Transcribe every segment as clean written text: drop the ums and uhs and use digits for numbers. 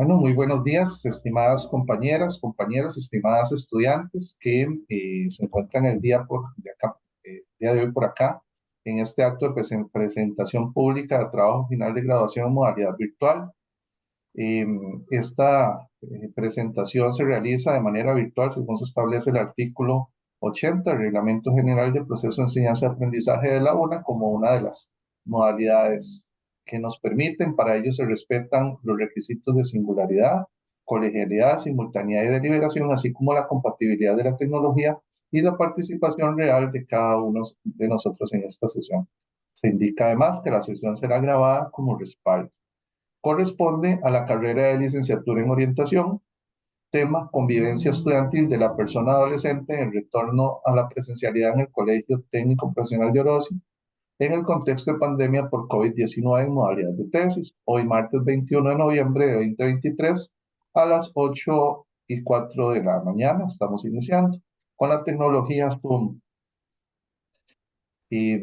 Bueno, muy buenos días, estimadas compañeras, compañeros, estimadas estudiantes que se encuentran el día, día de hoy por acá en este acto de presentación pública de trabajo final de graduación en modalidad virtual. Esta presentación se realiza de manera virtual según se establece el artículo 80 del Reglamento General de Proceso de Enseñanza y Aprendizaje de la UNA como una de las modalidades que nos permiten. Para ello se respetan los requisitos de singularidad, colegialidad, simultaneidad y deliberación, así como la compatibilidad de la tecnología y la participación real de cada uno de nosotros en esta sesión. Se indica además que la sesión será grabada como respaldo. Corresponde a la carrera de licenciatura en orientación, tema convivencia estudiantil de la persona adolescente en el retorno a la presencialidad en el Colegio Técnico Profesional de Orosi, en el contexto de pandemia por COVID-19 en modalidad de tesis. Hoy, martes 21 de noviembre de 2023, a las 8:04 de la mañana, estamos iniciando con la tecnología Zoom. Y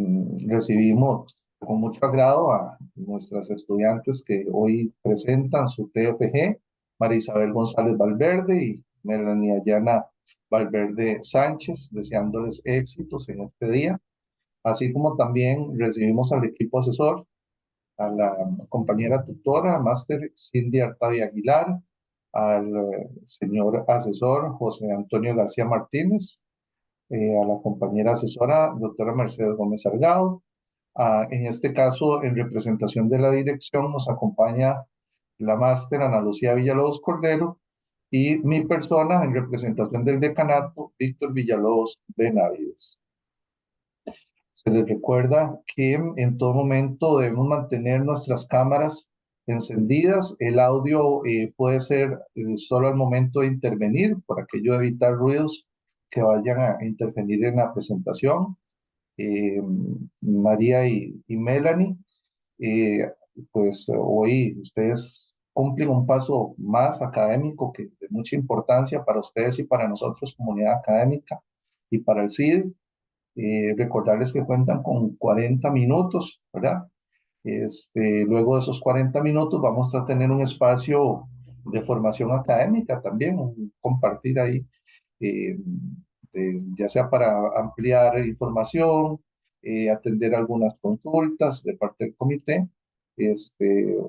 recibimos con mucho agrado a nuestras estudiantes que hoy presentan su TFG, María Isabel González Valverde y Melanie Ayana Valverde Sánchez, deseándoles éxitos en este día, así como también recibimos al equipo asesor, a la compañera tutora, máster Cindy Artavia Aguilar, al señor asesor José Antonio García Martínez, a la compañera asesora, doctora Mercedes Gómez Salgado. En este caso, en representación de la dirección, nos acompaña la máster Ana Lucía Villalobos Cordero y mi persona en representación del decanato, Víctor Villalobos Benavides. Se les recuerda que en todo momento debemos mantener nuestras cámaras encendidas. El audio puede ser solo al momento de intervenir, por aquello de evitar ruidos que vayan a intervenir en la presentación. María y Melanie, eh, pues hoy ustedes cumplen un paso más académico que de mucha importancia para ustedes y para nosotros, comunidad académica, y para el CIDE. Recordarles que cuentan con 40 minutos, ¿verdad? Luego de esos 40 minutos vamos a tener un espacio de formación académica también, compartir ahí, eh, ya sea para ampliar información, atender algunas consultas de parte del comité,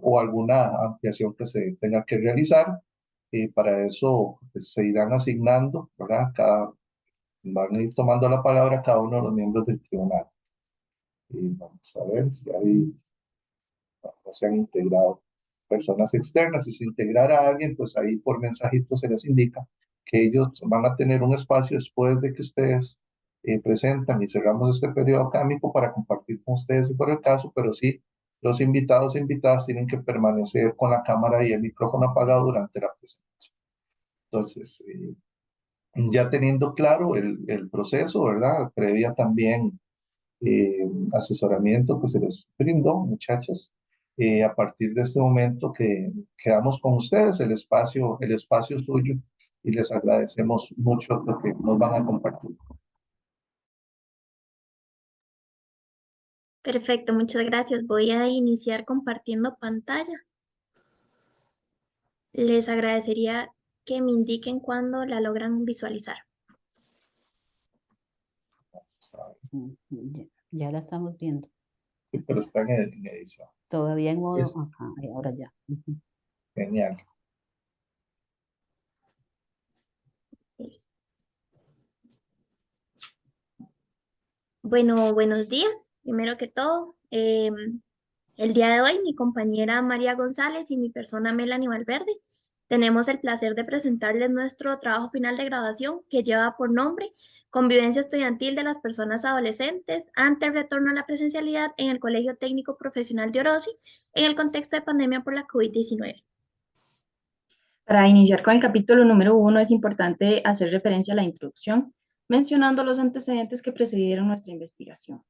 o alguna ampliación que se tenga que realizar. Para eso pues, se irán asignando, ¿verdad? Van a ir tomando la palabra cada uno de los miembros del tribunal. Y vamos a ver si hay, no se han integrado personas externas. Si se integrara a alguien, pues ahí por mensajito se les indica que ellos van a tener un espacio después de que ustedes presentan y cerramos este periodo académico para compartir con ustedes si fuera el caso, pero sí, los invitados e invitadas tienen que permanecer con la cámara y el micrófono apagado durante la presentación. Entonces, ya teniendo claro el proceso, ¿verdad? Previa también asesoramiento que se les brindó, muchachas. A partir de este momento que quedamos con ustedes, el espacio suyo, y les agradecemos mucho lo que nos van a compartir. Perfecto, muchas gracias. Voy a iniciar compartiendo pantalla. Les agradecería que me indiquen cuándo la logran visualizar. Ya la estamos viendo. Sí, pero está en edición. Todavía en modo, Es ajá, ahora ya. genial. Bueno, buenos días. Primero que todo, el día de hoy mi compañera María González y mi persona Melanie Valverde tenemos el placer de presentarles nuestro trabajo final de graduación que lleva por nombre Convivencia estudiantil de las personas adolescentes ante el retorno a la presencialidad en el Colegio Técnico Profesional de Orosi en el contexto de pandemia por la COVID-19. Para iniciar con el capítulo número 1 es importante hacer referencia a la introducción, mencionando los antecedentes que precedieron nuestra investigación.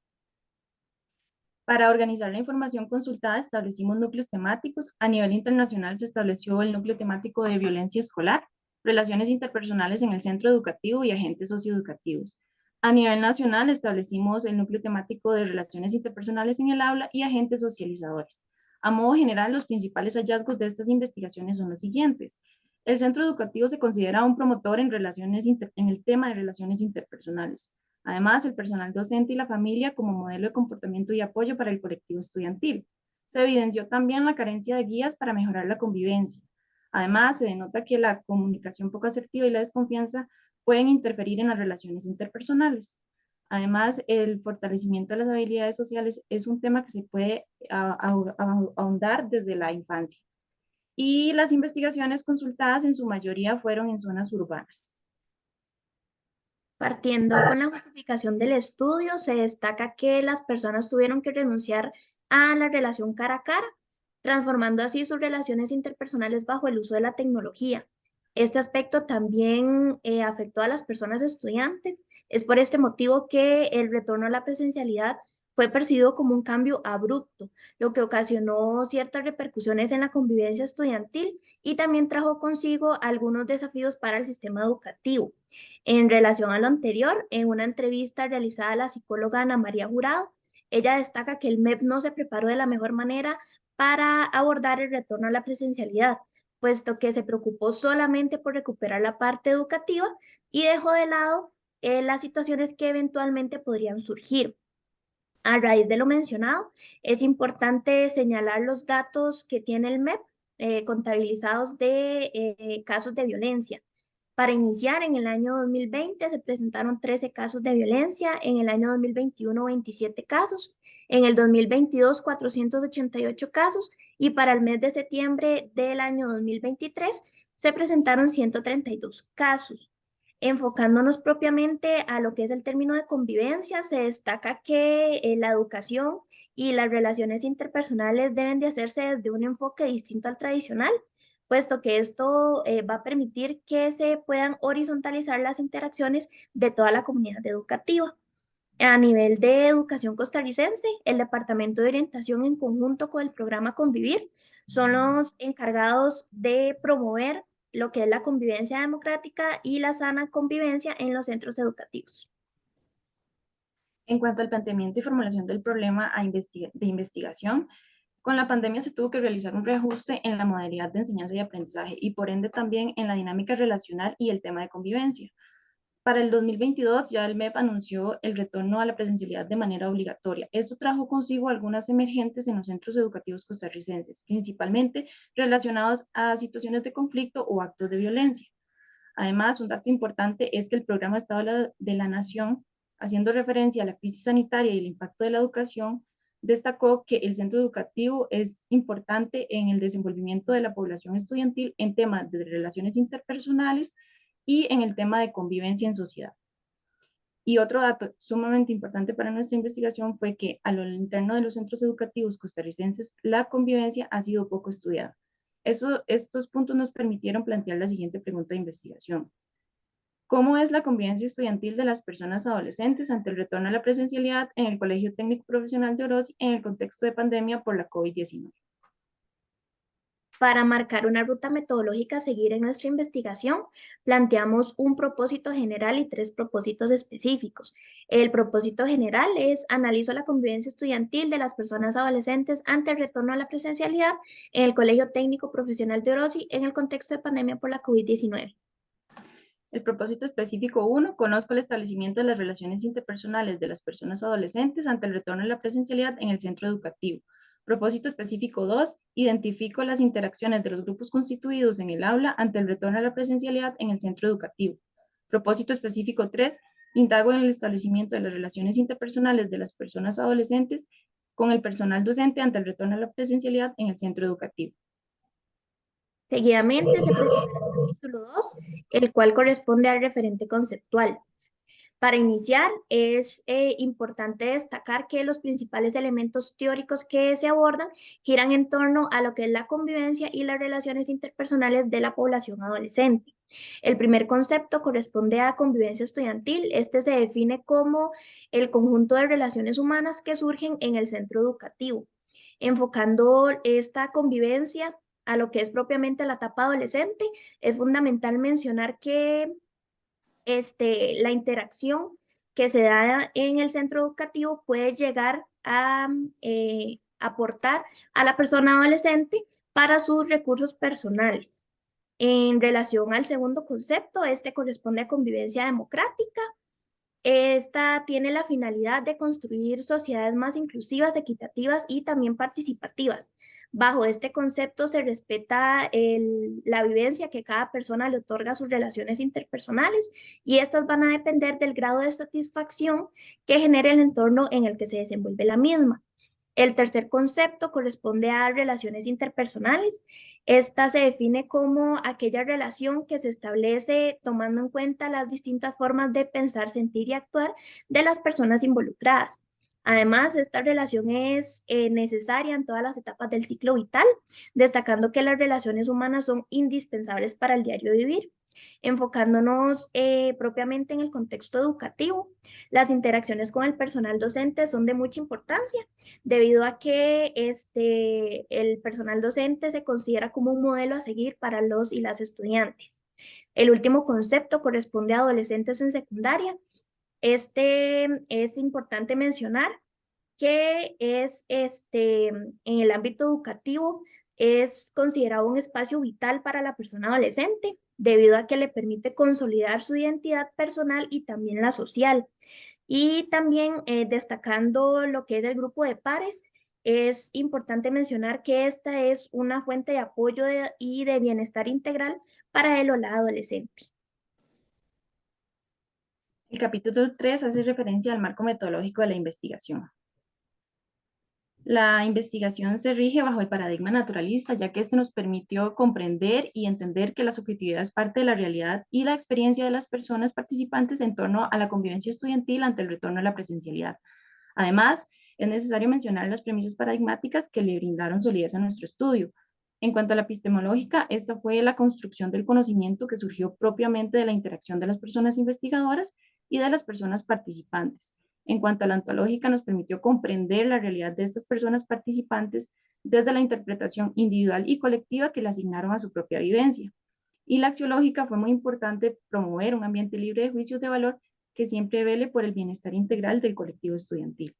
Para organizar la información consultada establecimos núcleos temáticos. A nivel internacional se estableció el núcleo temático de violencia escolar, relaciones interpersonales en el centro educativo y agentes socioeducativos. A nivel nacional establecimos el núcleo temático de relaciones interpersonales en el aula y agentes socializadores. A modo general, los principales hallazgos de estas investigaciones son los siguientes. El centro educativo se considera un promotor en el tema de relaciones interpersonales. Además, el personal docente y la familia como modelo de comportamiento y apoyo para el colectivo estudiantil. Se evidenció también la carencia de guías para mejorar la convivencia. Además, se denota que la comunicación poco asertiva y la desconfianza pueden interferir en las relaciones interpersonales. Además, el fortalecimiento de las habilidades sociales es un tema que se puede ahondar desde la infancia. Y las investigaciones consultadas en su mayoría fueron en zonas urbanas. Partiendo con la justificación del estudio, se destaca que las personas tuvieron que renunciar a la relación cara a cara, transformando así sus relaciones interpersonales bajo el uso de la tecnología. Este aspecto también afectó a las personas estudiantes. Es por este motivo que el retorno a la presencialidad fue percibido como un cambio abrupto, lo que ocasionó ciertas repercusiones en la convivencia estudiantil y también trajo consigo algunos desafíos para el sistema educativo. En relación a lo anterior, en una entrevista realizada a la psicóloga Ana María Jurado, ella destaca que el MEP no se preparó de la mejor manera para abordar el retorno a la presencialidad, puesto que se preocupó solamente por recuperar la parte educativa y dejó de lado las situaciones que eventualmente podrían surgir. A raíz de lo mencionado, es importante señalar los datos que tiene el MEP contabilizados de casos de violencia. Para iniciar, en el año 2020 se presentaron 13 casos de violencia, en el año 2021 27 casos, en el 2022 488 casos y para el mes de septiembre del año 2023 se presentaron 132 casos. Enfocándonos propiamente a lo que es el término de convivencia, se destaca que la educación y las relaciones interpersonales deben de hacerse desde un enfoque distinto al tradicional, puesto que esto va a permitir que se puedan horizontalizar las interacciones de toda la comunidad educativa. A nivel de educación costarricense, el Departamento de Orientación en conjunto con el programa Convivir son los encargados de promover lo que es la convivencia democrática y la sana convivencia en los centros educativos. En cuanto al planteamiento y formulación del problema de investigación, con la pandemia se tuvo que realizar un reajuste en la modalidad de enseñanza y aprendizaje y por ende también en la dinámica relacional y el tema de convivencia. Para el 2022 ya el MEP anunció el retorno a la presencialidad de manera obligatoria. Esto trajo consigo algunas emergentes en los centros educativos costarricenses, principalmente relacionados a situaciones de conflicto o actos de violencia. Además, un dato importante es que el Programa Estado de la Nación, haciendo referencia a la crisis sanitaria y el impacto de la educación, destacó que el centro educativo es importante en el desenvolvimiento de la población estudiantil en temas de relaciones interpersonales y en el tema de convivencia en sociedad. Y otro dato sumamente importante para nuestra investigación fue que a lo interno de los centros educativos costarricenses la convivencia ha sido poco estudiada. Estos puntos nos permitieron plantear la siguiente pregunta de investigación. ¿Cómo es la convivencia estudiantil de las personas adolescentes ante el retorno a la presencialidad en el Colegio Técnico Profesional de Orosi en el contexto de pandemia por la COVID-19? Para marcar una ruta metodológica a seguir en nuestra investigación, planteamos un propósito general y 3 propósitos específicos. El propósito general es analizo la convivencia estudiantil de las personas adolescentes ante el retorno a la presencialidad en el Colegio Técnico Profesional de Orosi en el contexto de pandemia por la COVID-19. El propósito específico 1, conozco el establecimiento de las relaciones interpersonales de las personas adolescentes ante el retorno a la presencialidad en el centro educativo. Propósito específico 2, identifico las interacciones de los grupos constituidos en el aula ante el retorno a la presencialidad en el centro educativo. Propósito específico 3, indago en el establecimiento de las relaciones interpersonales de las personas adolescentes con el personal docente ante el retorno a la presencialidad en el centro educativo. Seguidamente se presenta el capítulo 2, el cual corresponde al referente conceptual. Para iniciar, es importante destacar que los principales elementos teóricos que se abordan giran en torno a lo que es la convivencia y las relaciones interpersonales de la población adolescente. El primer concepto corresponde a convivencia estudiantil. Este se define como el conjunto de relaciones humanas que surgen en el centro educativo. Enfocando esta convivencia a lo que es propiamente la etapa adolescente, es fundamental mencionar que la interacción que se da en el centro educativo puede llegar a aportar a la persona adolescente para sus recursos personales. En relación al segundo concepto, este corresponde a convivencia democrática. Esta tiene la finalidad de construir sociedades más inclusivas, equitativas y también participativas. Bajo este concepto se respeta la vivencia que cada persona le otorga a sus relaciones interpersonales y estas van a depender del grado de satisfacción que genere el entorno en el que se desenvuelve la misma. El tercer concepto corresponde a relaciones interpersonales. Esta se define como aquella relación que se establece tomando en cuenta las distintas formas de pensar, sentir y actuar de las personas involucradas. Además, esta relación es necesaria en todas las etapas del ciclo vital, destacando que las relaciones humanas son indispensables para el diario vivir. Enfocándonos propiamente en el contexto educativo, las interacciones con el personal docente son de mucha importancia debido a que el personal docente se considera como un modelo a seguir para los y las estudiantes. El último concepto corresponde a adolescentes en secundaria. Es importante mencionar que en el ámbito educativo es considerado un espacio vital para la persona adolescente, debido a que le permite consolidar su identidad personal y también la social. Y también destacando lo que es el grupo de pares, es importante mencionar que esta es una fuente de apoyo y de bienestar integral para el o la adolescente. El capítulo 3 hace referencia al marco metodológico de la investigación. La investigación se rige bajo el paradigma naturalista, ya que este nos permitió comprender y entender que la subjetividad es parte de la realidad y la experiencia de las personas participantes en torno a la convivencia estudiantil ante el retorno a la presencialidad. Además, es necesario mencionar las premisas paradigmáticas que le brindaron solidez a nuestro estudio. En cuanto a la epistemológica, esta fue la construcción del conocimiento que surgió propiamente de la interacción de las personas investigadoras y de las personas participantes. En cuanto a la ontológica, nos permitió comprender la realidad de estas personas participantes desde la interpretación individual y colectiva que le asignaron a su propia vivencia. Y la axiológica fue muy importante promover un ambiente libre de juicios de valor que siempre vele por el bienestar integral del colectivo estudiantil.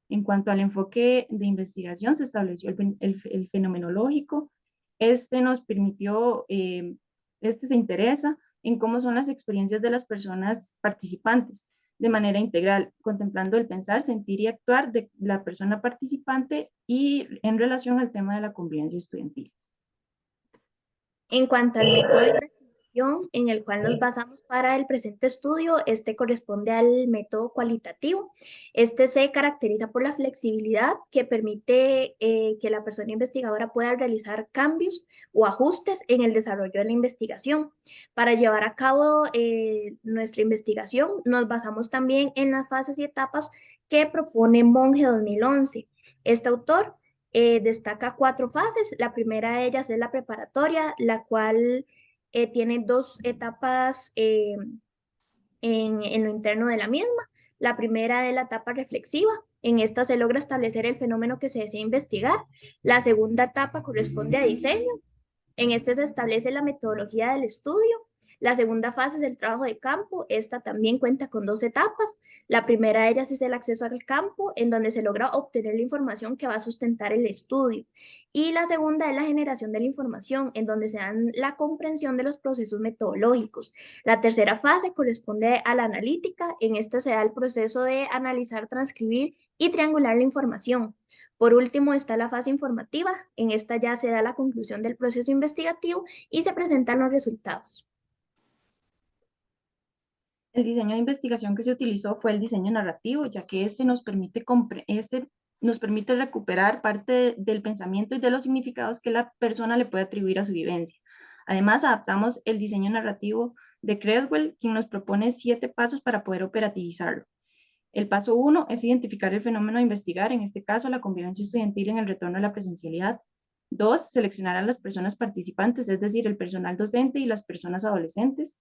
En cuanto al enfoque de investigación, se estableció el fenomenológico. Este nos permitió, se interesa en cómo son las experiencias de las personas participantes de manera integral, contemplando el pensar, sentir y actuar de la persona participante y en relación al tema de la convivencia estudiantil. En cuanto al método de investigación en el cual nos basamos para el presente estudio, este corresponde al método cualitativo. Este se caracteriza por la flexibilidad que permite que la persona investigadora pueda realizar cambios o ajustes en el desarrollo de la investigación. Para llevar a cabo nuestra investigación, nos basamos también en las fases y etapas que propone Monge 2011. Este autor destaca 4 fases. La primera de ellas es la preparatoria, la cual tiene 2 etapas en lo interno de la misma. La primera es la etapa reflexiva. En esta se logra establecer el fenómeno que se desea investigar. La segunda etapa corresponde a diseño. En este se establece la metodología del estudio. La segunda fase es el trabajo de campo. Esta también cuenta con 2 etapas. La primera de ellas es el acceso al campo, en donde se logra obtener la información que va a sustentar el estudio. Y la segunda es la generación de la información, en donde se dan la comprensión de los procesos metodológicos. La tercera fase corresponde a la analítica. En esta se da el proceso de analizar, transcribir y triangular la información. Por último está la fase informativa. En esta ya se da la conclusión del proceso investigativo y se presentan los resultados. El diseño de investigación que se utilizó fue el diseño narrativo, ya que este nos permite recuperar parte del pensamiento y de los significados que la persona le puede atribuir a su vivencia. Además, adaptamos el diseño narrativo de Creswell, quien nos propone 7 pasos para poder operativizarlo. El paso 1 es identificar el fenómeno a investigar, en este caso la convivencia estudiantil en el retorno a la presencialidad. 2, seleccionar a las personas participantes, es decir, el personal docente y las personas adolescentes.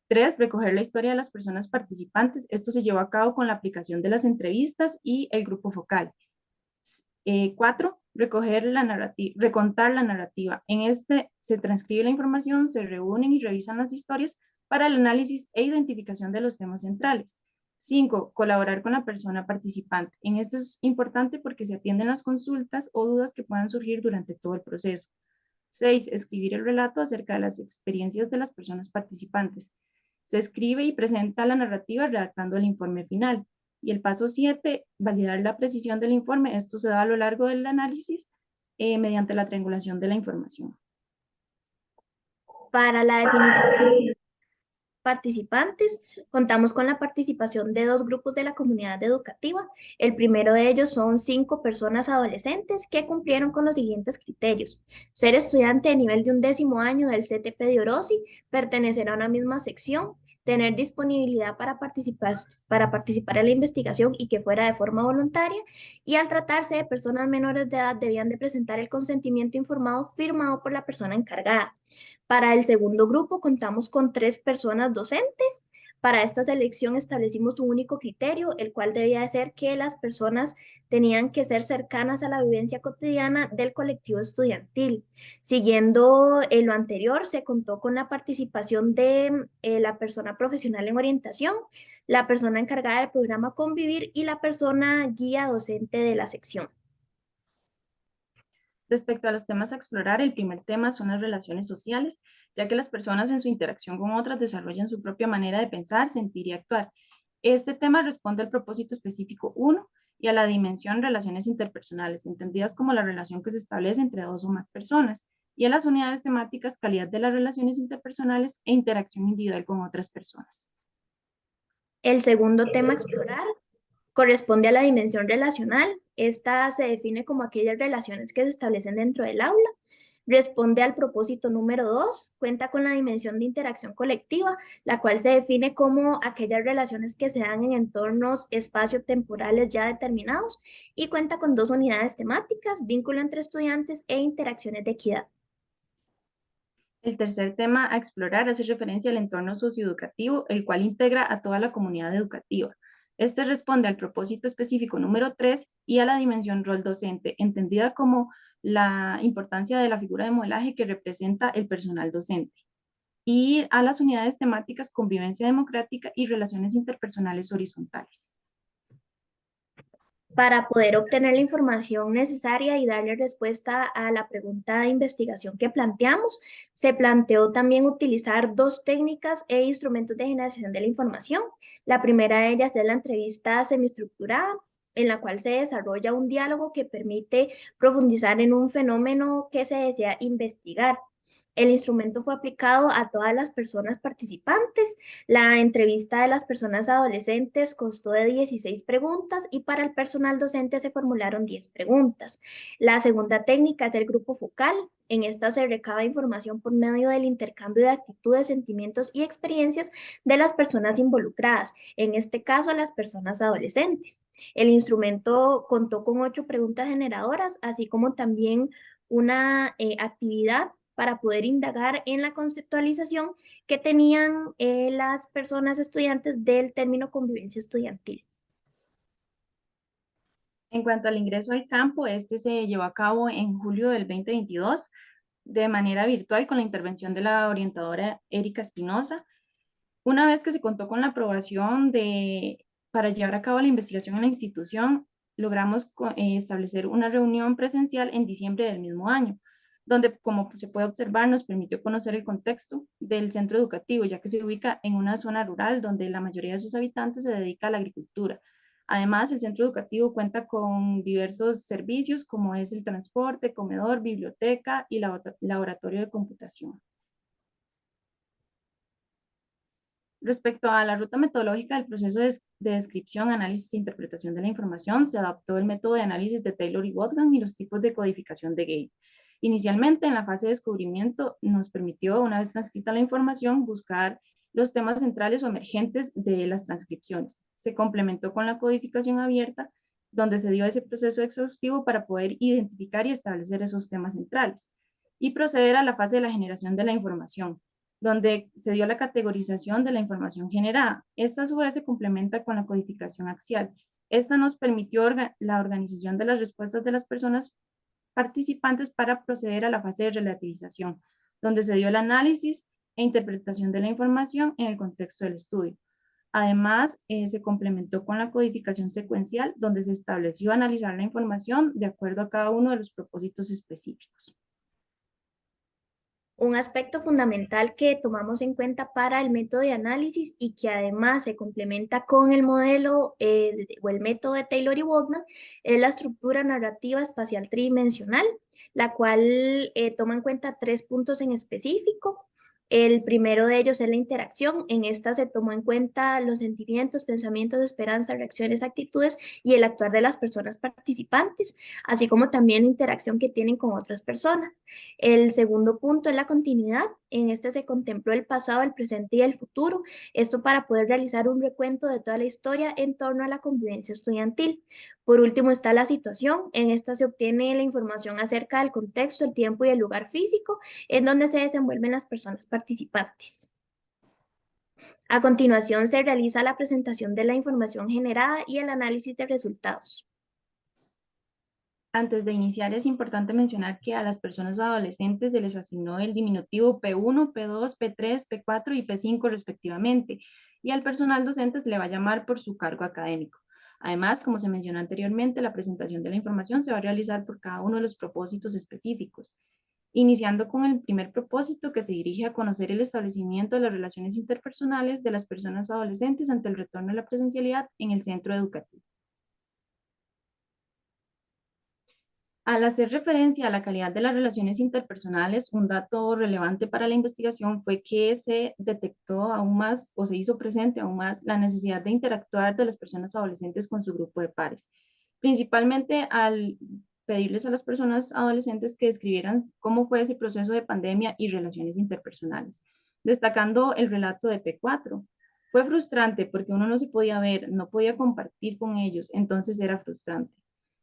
3, recoger la historia de las personas participantes. Esto se llevó a cabo con la aplicación de las entrevistas y el grupo focal. 4, recontar la narrativa. En este se transcribe la información, se reúnen y revisan las historias para el análisis e identificación de los temas centrales. 5. Colaborar con la persona participante. En esto es importante porque se atienden las consultas o dudas que puedan surgir durante todo el proceso. 6. Escribir el relato acerca de las experiencias de las personas participantes. Se escribe y presenta la narrativa redactando el informe final. Y el paso 7, validar la precisión del informe. Esto se da a lo largo del análisis mediante la triangulación de la información. Para la definición de participantes, contamos con la participación de 2 grupos de la comunidad educativa. El primero de ellos son 5 personas adolescentes que cumplieron con los siguientes criterios: ser estudiante de nivel de 11º año del CTP de Orosi, pertenecer a una misma sección, tener disponibilidad para participar en la investigación y que fuera de forma voluntaria, y al tratarse de personas menores de edad debían de presentar el consentimiento informado firmado por la persona encargada. Para el segundo grupo contamos con 3 personas docentes. Para esta selección establecimos un único criterio, el cual debía de ser que las personas tenían que ser cercanas a la vivencia cotidiana del colectivo estudiantil. Siguiendo lo anterior, se contó con la participación de la persona profesional en orientación, la persona encargada del programa Convivir y la persona guía docente de la sección. Respecto a los temas a explorar, el primer tema son las relaciones sociales, ya que las personas en su interacción con otras desarrollan su propia manera de pensar, sentir y actuar. Este tema responde al propósito específico 1 y a la dimensión relaciones interpersonales, entendidas como la relación que se establece entre 2 o más personas, y a las unidades temáticas calidad de las relaciones interpersonales e interacción individual con otras personas. El segundo tema a explorar corresponde a la dimensión relacional. Esta se define como aquellas relaciones que se establecen dentro del aula. Responde al propósito número 2, cuenta con la dimensión de interacción colectiva, la cual se define como aquellas relaciones que se dan en entornos espacio-temporales ya determinados, y cuenta con 2 unidades temáticas: vínculo entre estudiantes e interacciones de equidad. El tercer tema a explorar hace referencia al entorno socioeducativo, el cual integra a toda la comunidad educativa. Este responde al propósito específico número 3 y a la dimensión rol docente, entendida como la importancia de la figura de modelaje que representa el personal docente, y a las unidades temáticas convivencia democrática y relaciones interpersonales horizontales. Para poder obtener la información necesaria y darle respuesta a la pregunta de investigación que planteamos, se planteó también utilizar 2 técnicas e instrumentos de generación de la información. La primera de ellas es la entrevista semiestructurada, en la cual se desarrolla un diálogo que permite profundizar en un fenómeno que se desea investigar. El instrumento fue aplicado a todas las personas participantes. La entrevista de las personas adolescentes constó de 16 preguntas y para el personal docente se formularon 10 preguntas. La segunda técnica es el grupo focal. En esta se recaba información por medio del intercambio de actitudes, sentimientos y experiencias de las personas involucradas, en este caso las personas adolescentes. El instrumento contó con 8 preguntas generadoras, así como también una actividad para poder indagar en la conceptualización que tenían las personas estudiantes del término convivencia estudiantil. En cuanto al ingreso al campo, este se llevó a cabo en julio del 2022 de manera virtual con la intervención de la orientadora Erika Espinosa. Una vez que se contó con la aprobación para llevar a cabo la investigación en la institución, logramos establecer una reunión presencial en diciembre del mismo año, donde, como se puede observar, nos permitió conocer el contexto del centro educativo, ya que se ubica en una zona rural donde la mayoría de sus habitantes se dedica a la agricultura. Además, el centro educativo cuenta con diversos servicios como es el transporte, comedor, biblioteca y laboratorio de computación. Respecto a la ruta metodológica del proceso de descripción, análisis e interpretación de la información, se adaptó el método de análisis de Taylor y Botgan y los tipos de codificación de Gale. Inicialmente, en la fase de descubrimiento, nos permitió, una vez transcrita la información, buscar los temas centrales o emergentes de las transcripciones. Se complementó con la codificación abierta, donde se dio ese proceso exhaustivo para poder identificar y establecer esos temas centrales, y proceder a la fase de la generación de la información, donde se dio la categorización de la información generada. Esta a su vez se complementa con la codificación axial. Esta nos permitió la organización de las respuestas de las personas participantes para proceder a la fase de relativización, donde se dio el análisis e interpretación de la información en el contexto del estudio. Además, se complementó con la codificación secuencial, donde se estableció analizar la información de acuerdo a cada uno de los propósitos específicos. Un aspecto fundamental que tomamos en cuenta para el método de análisis y que además se complementa con el modelo o el método de Taylor y Wagner es la estructura narrativa espacial tridimensional, la cual toma en cuenta 3 puntos en específico. El primero de ellos es la interacción. En esta se tomó en cuenta los sentimientos, pensamientos, esperanzas, reacciones, actitudes y el actuar de las personas participantes, así como también la interacción que tienen con otras personas. El segundo punto es la continuidad. En este se contempló el pasado, el presente y el futuro. Esto para poder realizar un recuento de toda la historia en torno a la convivencia estudiantil. Por último está la situación. En esta se obtiene la información acerca del contexto, el tiempo y el lugar físico en donde se desenvuelven las personas participantes. A continuación se realiza la presentación de la información generada y el análisis de resultados. Antes de iniciar, es importante mencionar que a las personas adolescentes se les asignó el diminutivo P1, P2, P3, P4 y P5 respectivamente, y al personal docente se le va a llamar por su cargo académico. Además, como se mencionó anteriormente, la presentación de la información se va a realizar por cada uno de los propósitos específicos, iniciando con el primer propósito, que se dirige a conocer el establecimiento de las relaciones interpersonales de las personas adolescentes ante el retorno a la presencialidad en el centro educativo. Al hacer referencia a la calidad de las relaciones interpersonales, un dato relevante para la investigación fue que se detectó aún más o se hizo presente aún más la necesidad de interactuar de las personas adolescentes con su grupo de pares, principalmente al pedirles a las personas adolescentes que describieran cómo fue ese proceso de pandemia y relaciones interpersonales, destacando el relato de P4. Fue frustrante porque uno no se podía ver, no podía compartir con ellos, entonces era frustrante,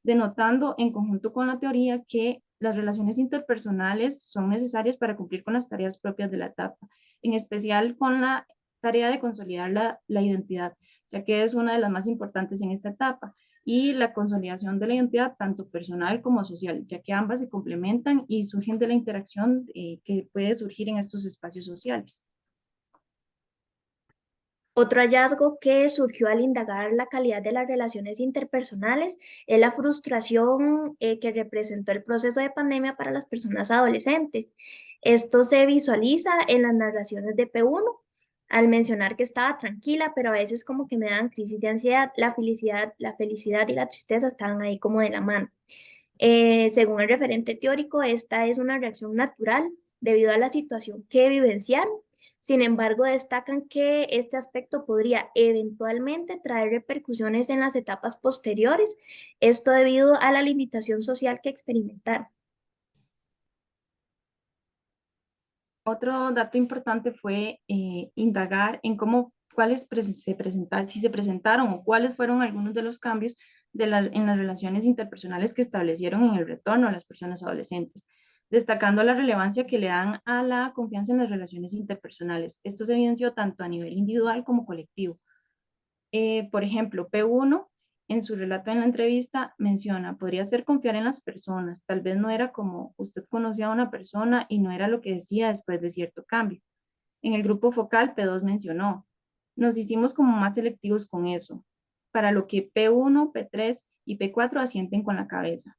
denotando en conjunto con la teoría que las relaciones interpersonales son necesarias para cumplir con las tareas propias de la etapa, en especial con la tarea de consolidar la identidad, ya que es una de las más importantes en esta etapa, y la consolidación de la identidad tanto personal como social, ya que ambas se complementan y surgen de la interacción que puede surgir en estos espacios sociales. Otro hallazgo que surgió al indagar la calidad de las relaciones interpersonales es la frustración que representó el proceso de pandemia para las personas adolescentes. Esto se visualiza en las narraciones de P1, al mencionar que estaba tranquila, pero a veces como que me dan crisis de ansiedad. La felicidad y la tristeza estaban ahí como de la mano. Según el referente teórico, esta es una reacción natural debido a la situación que vivenciaron. Sin embargo, destacan que este aspecto podría eventualmente traer repercusiones en las etapas posteriores, esto debido a la limitación social que experimentaron. Otro dato importante fue indagar en si se presentaron o cuáles fueron algunos de los cambios en las relaciones interpersonales que establecieron en el retorno a las personas adolescentes, destacando la relevancia que le dan a la confianza en las relaciones interpersonales. Esto se evidenció tanto a nivel individual como colectivo. Por ejemplo, P1 en su relato en la entrevista menciona: podría ser confiar en las personas, tal vez no era como usted conocía a una persona y no era lo que decía después de cierto cambio. En el grupo focal, P2 mencionó: nos hicimos como más selectivos con eso, para lo que P1, P3 y P4 asienten con la cabeza.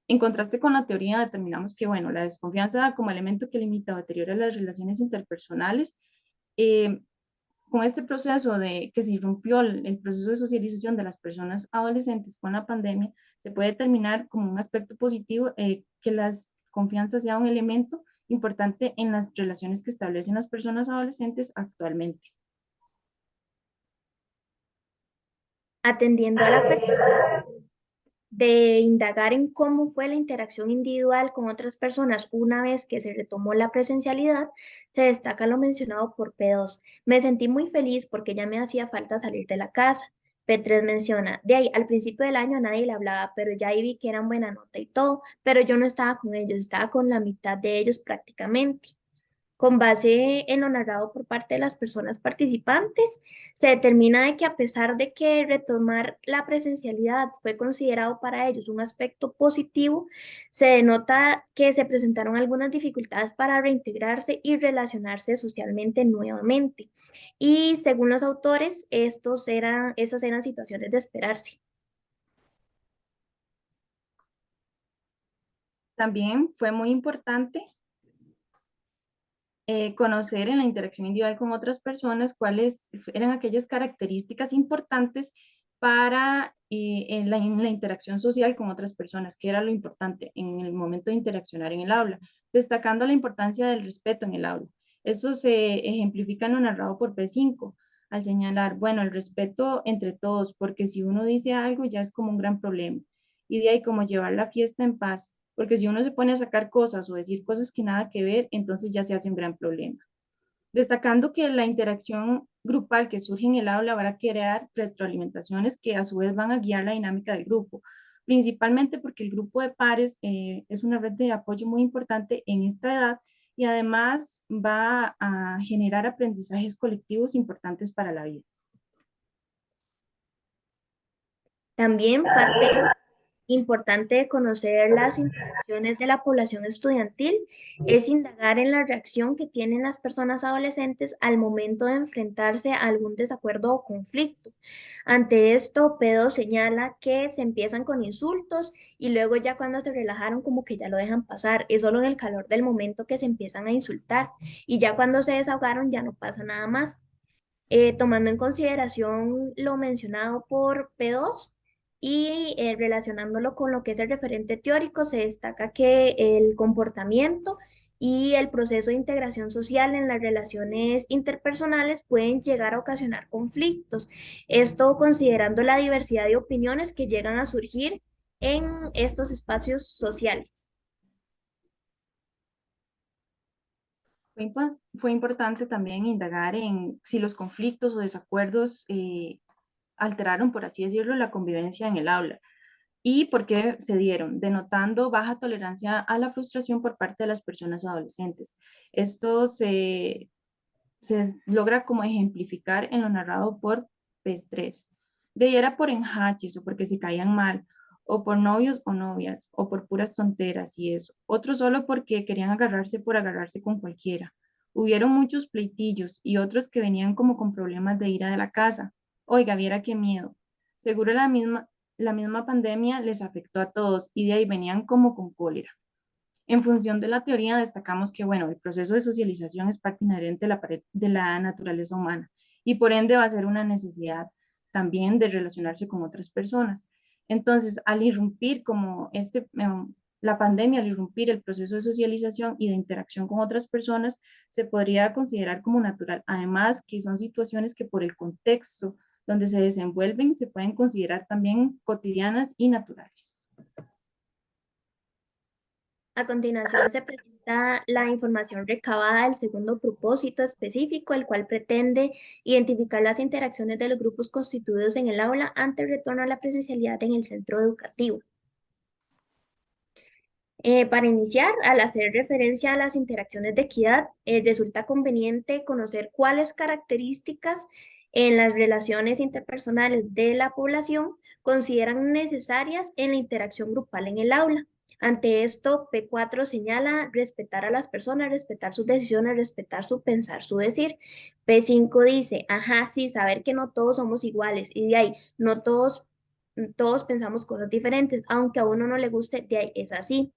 En contraste con la teoría, determinamos que, bueno, la desconfianza como elemento que limita o deteriora las relaciones interpersonales, con este proceso de que se irrumpió el proceso de socialización de las personas adolescentes con la pandemia, se puede determinar como un aspecto positivo que la confianza sea un elemento importante en las relaciones que establecen las personas adolescentes actualmente. Atendiendo a la de indagar en cómo fue la interacción individual con otras personas una vez que se retomó la presencialidad, se destaca lo mencionado por P2. Me sentí muy feliz porque ya me hacía falta salir de la casa. P3 menciona: de ahí, al principio del año a nadie le hablaba, pero ya ahí vi que eran buena nota y todo, pero yo no estaba con ellos, estaba con la mitad de ellos prácticamente. Con base en lo narrado por parte de las personas participantes, se determina de que a pesar de que retomar la presencialidad fue considerado para ellos un aspecto positivo, se denota que se presentaron algunas dificultades para reintegrarse y relacionarse socialmente nuevamente. Y según los autores, esas eran situaciones de esperarse. También fue muy importante conocer en la interacción individual con otras personas cuáles eran aquellas características importantes para en la interacción social con otras personas, que era lo importante en el momento de interaccionar en el aula, destacando la importancia del respeto en el aula. Esto se ejemplifica en lo narrado por P5, al señalar, bueno, el respeto entre todos, porque si uno dice algo ya es como un gran problema. Y de ahí como llevar la fiesta en paz, porque si uno se pone a sacar cosas o decir cosas que nada que ver, entonces ya se hace un gran problema. Destacando que la interacción grupal que surge en el aula va a crear retroalimentaciones que a su vez van a guiar la dinámica del grupo, principalmente porque el grupo de pares es una red de apoyo muy importante en esta edad y además va a generar aprendizajes colectivos importantes para la vida. También parte importante de conocer las interacciones de la población estudiantil es indagar en la reacción que tienen las personas adolescentes al momento de enfrentarse a algún desacuerdo o conflicto. Ante esto, Pedro señala que se empiezan con insultos y luego ya cuando se relajaron como que ya lo dejan pasar. Es solo en el calor del momento que se empiezan a insultar y ya cuando se desahogaron ya no pasa nada más. Tomando en consideración lo mencionado por P2 y relacionándolo con lo que es el referente teórico, se destaca que el comportamiento y el proceso de integración social en las relaciones interpersonales pueden llegar a ocasionar conflictos. Esto considerando la diversidad de opiniones que llegan a surgir en estos espacios sociales. Fue importante también indagar en si los conflictos o desacuerdos alteraron, por así decirlo, la convivencia en el aula y por qué se dieron, denotando baja tolerancia a la frustración por parte de las personas adolescentes. Esto se logra como ejemplificar en lo narrado por P3. De ahí era por enjachis o porque se caían mal, o por novios o novias, o por puras tonteras y eso. Otros solo porque querían agarrarse por agarrarse con cualquiera. Hubieron muchos pleitillos y otros que venían como con problemas de ira de la casa. Oiga, viera qué miedo. Seguro la misma pandemia les afectó a todos y de ahí venían como con cólera. En función de la teoría, destacamos que, bueno, el proceso de socialización es parte inherente de la naturaleza humana y por ende va a ser una necesidad también de relacionarse con otras personas. Entonces, al irrumpir como la pandemia, al irrumpir el proceso de socialización y de interacción con otras personas, se podría considerar como natural. Además, que son situaciones que por el contexto donde se desenvuelven se pueden considerar también cotidianas y naturales. A continuación se presenta la información recabada del segundo propósito específico, el cual pretende identificar las interacciones de los grupos constituidos en el aula ante el retorno a la presencialidad en el centro educativo. Para iniciar, al hacer referencia a las interacciones de equidad, resulta conveniente conocer cuáles características en las relaciones interpersonales de la población consideran necesarias en la interacción grupal en el aula. Ante esto, P4 señala respetar a las personas, respetar sus decisiones, respetar su pensar, su decir. P5 dice, ajá, sí, saber que no todos somos iguales y de ahí, no todos pensamos cosas diferentes, aunque a uno no le guste, de ahí es así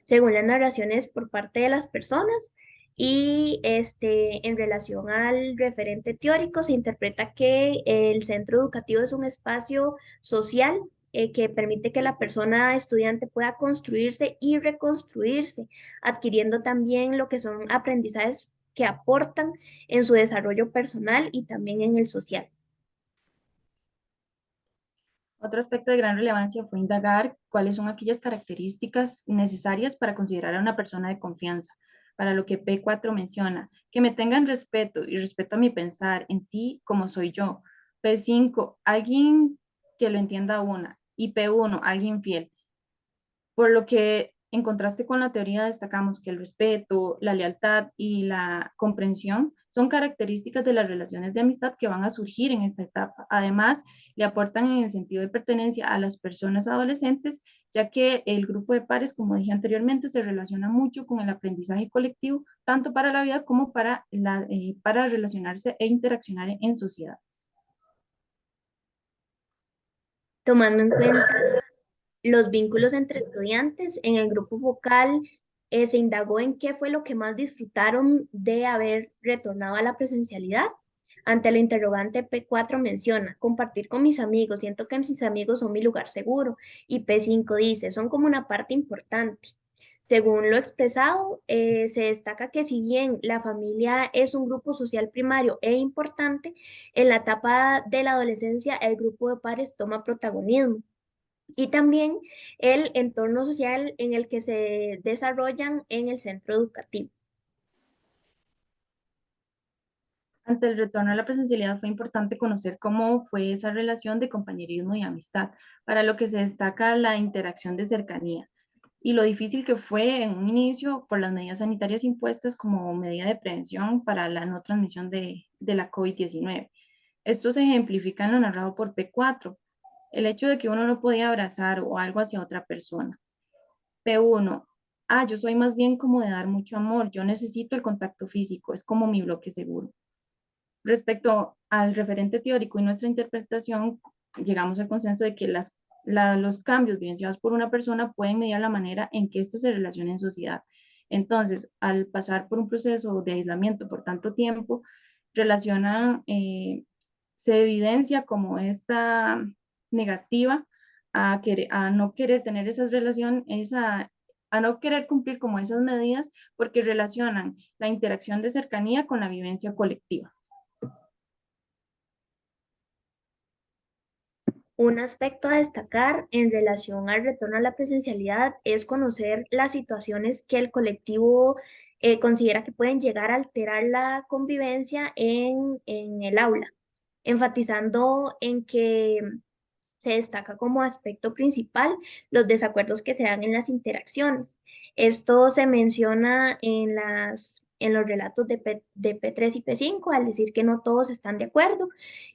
según las narraciones por parte de las personas. Y en relación al referente teórico, se interpreta que el centro educativo es un espacio social que permite que la persona estudiante pueda construirse y reconstruirse, adquiriendo también lo que son aprendizajes que aportan en su desarrollo personal y también en el social. Otro aspecto de gran relevancia fue indagar cuáles son aquellas características necesarias para considerar a una persona de confianza, para lo que P4 menciona, que me tengan respeto y respeto a mi pensar en sí como soy yo. P5, alguien que lo entienda a una. Y P1, alguien fiel. Por lo que En contraste con la teoría, destacamos que el respeto, la lealtad y la comprensión son características de las relaciones de amistad que van a surgir en esta etapa. Además, le aportan en el sentido de pertenencia a las personas adolescentes, ya que el grupo de pares, como dije anteriormente, se relaciona mucho con el aprendizaje colectivo, tanto para la vida como para relacionarse e interaccionar en sociedad. Tomando en cuenta los vínculos entre estudiantes, en el grupo focal se indagó en qué fue lo que más disfrutaron de haber retornado a la presencialidad. Ante la interrogante, P4 menciona, compartir con mis amigos, siento que mis amigos son mi lugar seguro. Y P5 dice, son como una parte importante. Según lo expresado, se destaca que si bien la familia es un grupo social primario e importante, en la etapa de la adolescencia el grupo de pares toma protagonismo y también el entorno social en el que se desarrollan en el centro educativo. Ante el retorno a la presencialidad fue importante conocer cómo fue esa relación de compañerismo y amistad, para lo que se destaca la interacción de cercanía y lo difícil que fue en un inicio por las medidas sanitarias impuestas como medida de prevención para la no transmisión de la COVID-19. Esto se ejemplifica en lo narrado por P4, el hecho de que uno no podía abrazar o algo hacia otra persona. P1, yo soy más bien como de dar mucho amor, yo necesito el contacto físico, es como mi bloque seguro. Respecto al referente teórico y nuestra interpretación, llegamos al consenso de que los cambios vivenciados por una persona pueden mediar la manera en que ésta se relaciona en sociedad. Entonces, al pasar por un proceso de aislamiento por tanto tiempo, relacionan, se evidencia como esta negativa a no querer tener esas relaciones, a no querer cumplir como esas medidas, porque relacionan la interacción de cercanía con la vivencia colectiva. Un aspecto a destacar en relación al retorno a la presencialidad es conocer las situaciones que el colectivo considera que pueden llegar a alterar la convivencia en el aula, enfatizando en que se destaca como aspecto principal los desacuerdos que se dan en las interacciones. Esto se menciona en los relatos de P3 y P5 al decir que no todos están de acuerdo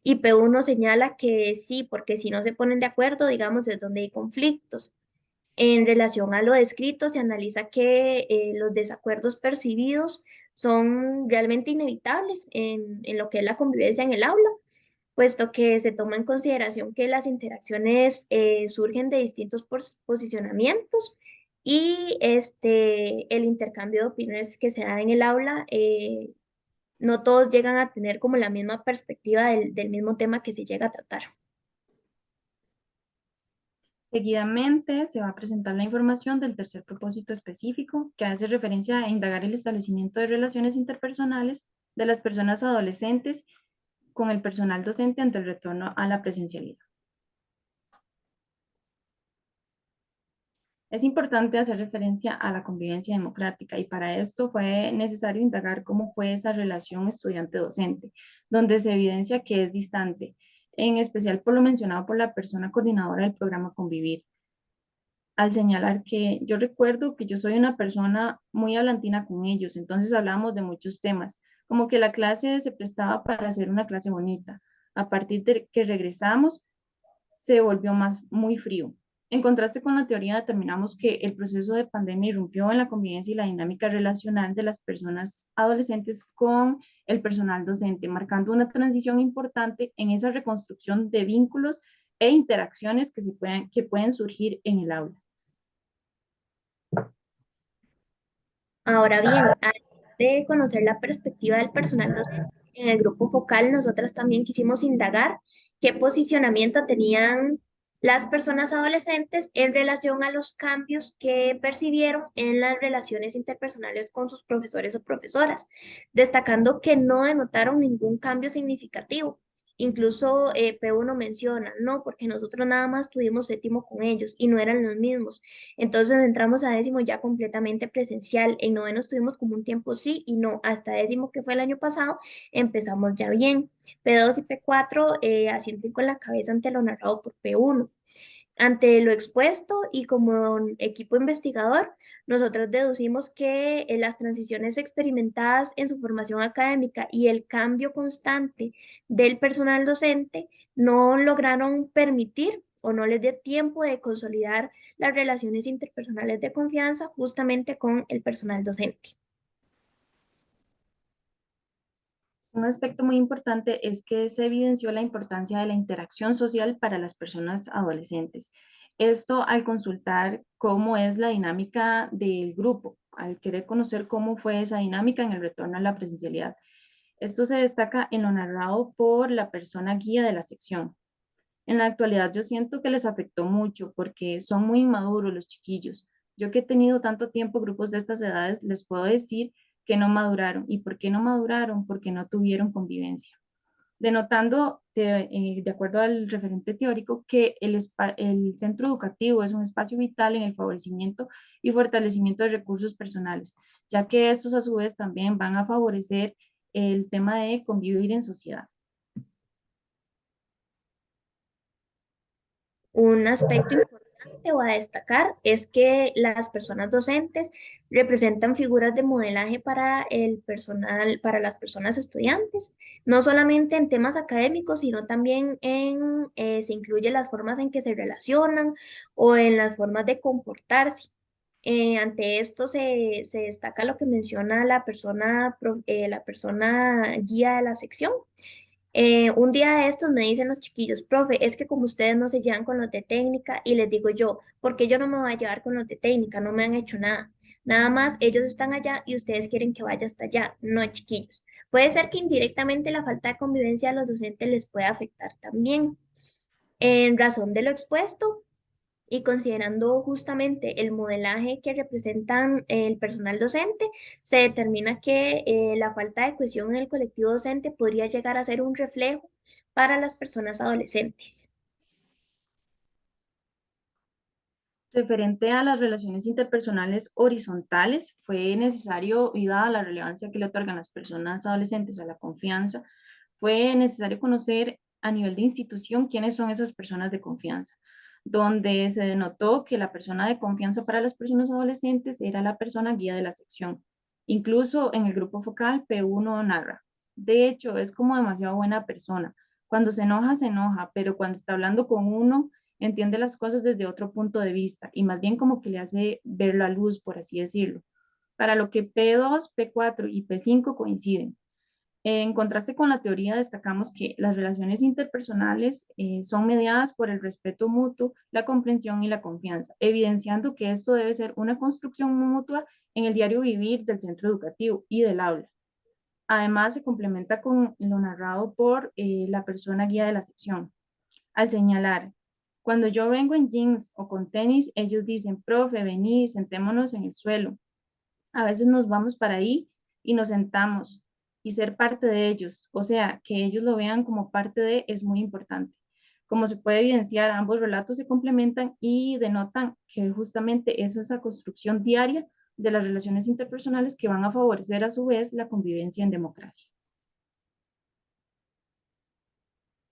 y P1 señala que sí, porque si no se ponen de acuerdo, digamos, es donde hay conflictos. En relación a lo descrito, se analiza que los desacuerdos percibidos son realmente inevitables en lo que es la convivencia en el aula, puesto que se toma en consideración que las interacciones surgen de distintos posicionamientos y el intercambio de opiniones que se da en el aula, no todos llegan a tener como la misma perspectiva del mismo tema que se llega a tratar. Seguidamente se va a presentar la información del tercer propósito específico, que hace referencia a indagar el establecimiento de relaciones interpersonales de las personas adolescentes con el personal docente ante el retorno a la presencialidad. Es importante hacer referencia a la convivencia democrática y para esto fue necesario indagar cómo fue esa relación estudiante-docente, donde se evidencia que es distante, en especial por lo mencionado por la persona coordinadora del programa Convivir, al señalar que yo recuerdo que yo soy una persona muy hablantina con ellos, entonces hablamos de muchos temas, como que la clase se prestaba para hacer una clase bonita. A partir de que regresamos, se volvió muy frío. En contraste con la teoría, determinamos que el proceso de pandemia irrumpió en la convivencia y la dinámica relacional de las personas adolescentes con el personal docente, marcando una transición importante en esa reconstrucción de vínculos e interacciones que pueden surgir en el aula. Ahora bien, además de conocer la perspectiva del personal docente, en el grupo focal nosotras también quisimos indagar qué posicionamiento tenían las personas adolescentes en relación a los cambios que percibieron en las relaciones interpersonales con sus profesores o profesoras, destacando que no denotaron ningún cambio significativo. Incluso P1 menciona, no, porque nosotros nada más tuvimos séptimo con ellos y no eran los mismos. Entonces entramos a décimo ya completamente presencial. En noveno estuvimos como un tiempo sí y no. Hasta décimo, que fue el año pasado, empezamos ya bien. P2 y P4 asienten con la cabeza ante lo narrado por P1. Ante lo expuesto y como equipo investigador, nosotros deducimos que las transiciones experimentadas en su formación académica y el cambio constante del personal docente no lograron permitir o no les dio tiempo de consolidar las relaciones interpersonales de confianza justamente con el personal docente. Un aspecto muy importante es que se evidenció la importancia de la interacción social para las personas adolescentes. Esto al consultar cómo es la dinámica del grupo, al querer conocer cómo fue esa dinámica en el retorno a la presencialidad. Esto se destaca en lo narrado por la persona guía de la sección. En la actualidad yo siento que les afectó mucho porque son muy inmaduros los chiquillos. Yo que he tenido tanto tiempo grupos de estas edades, les puedo decir que no maduraron. ¿Y por qué no maduraron? Porque no tuvieron convivencia. Denotando, de acuerdo al referente teórico, que el centro educativo es un espacio vital en el favorecimiento y fortalecimiento de recursos personales, ya que estos a su vez también van a favorecer el tema de convivir en sociedad. Un aspecto importante o a destacar es que las personas docentes representan figuras de modelaje para el personal, para las personas estudiantes, no solamente en temas académicos, sino también se incluye las formas en que se relacionan o en las formas de comportarse. Ante esto se destaca lo que menciona la persona guía de la sección. Un día de estos me dicen los chiquillos, profe, es que como ustedes no se llevan con los de técnica, y les digo yo, ¿por qué yo no me voy a llevar con los de técnica? No me han hecho nada. Nada más ellos están allá y ustedes quieren que vaya hasta allá. No, chiquillos. Puede ser que indirectamente la falta de convivencia de los docentes les pueda afectar también. En razón de lo expuesto, y considerando justamente el modelaje que representan el personal docente, se determina que la falta de cohesión en el colectivo docente podría llegar a ser un reflejo para las personas adolescentes. Referente a las relaciones interpersonales horizontales, fue necesario, y dada la relevancia que le otorgan las personas adolescentes a la confianza, fue necesario conocer a nivel de institución quiénes son esas personas de confianza, donde se denotó que la persona de confianza para las personas adolescentes era la persona guía de la sección. Incluso en el grupo focal, P1 narra. De hecho, es como demasiado buena persona. Cuando se enoja, pero cuando está hablando con uno, entiende las cosas desde otro punto de vista y más bien como que le hace ver la luz, por así decirlo. Para lo que P2, P4 y P5 coinciden. En contraste con la teoría, destacamos que las relaciones interpersonales son mediadas por el respeto mutuo, la comprensión y la confianza, evidenciando que esto debe ser una construcción mutua en el diario vivir del centro educativo y del aula. Además, se complementa con lo narrado por la persona guía de la sección, al señalar, cuando yo vengo en jeans o con tenis, ellos dicen, profe, vení, sentémonos en el suelo. A veces nos vamos para ahí y nos sentamos y ser parte de ellos. O sea, que ellos lo vean como parte de es muy importante. Como se puede evidenciar, ambos relatos se complementan y denotan que justamente es esa construcción diaria de las relaciones interpersonales que van a favorecer a su vez la convivencia en democracia.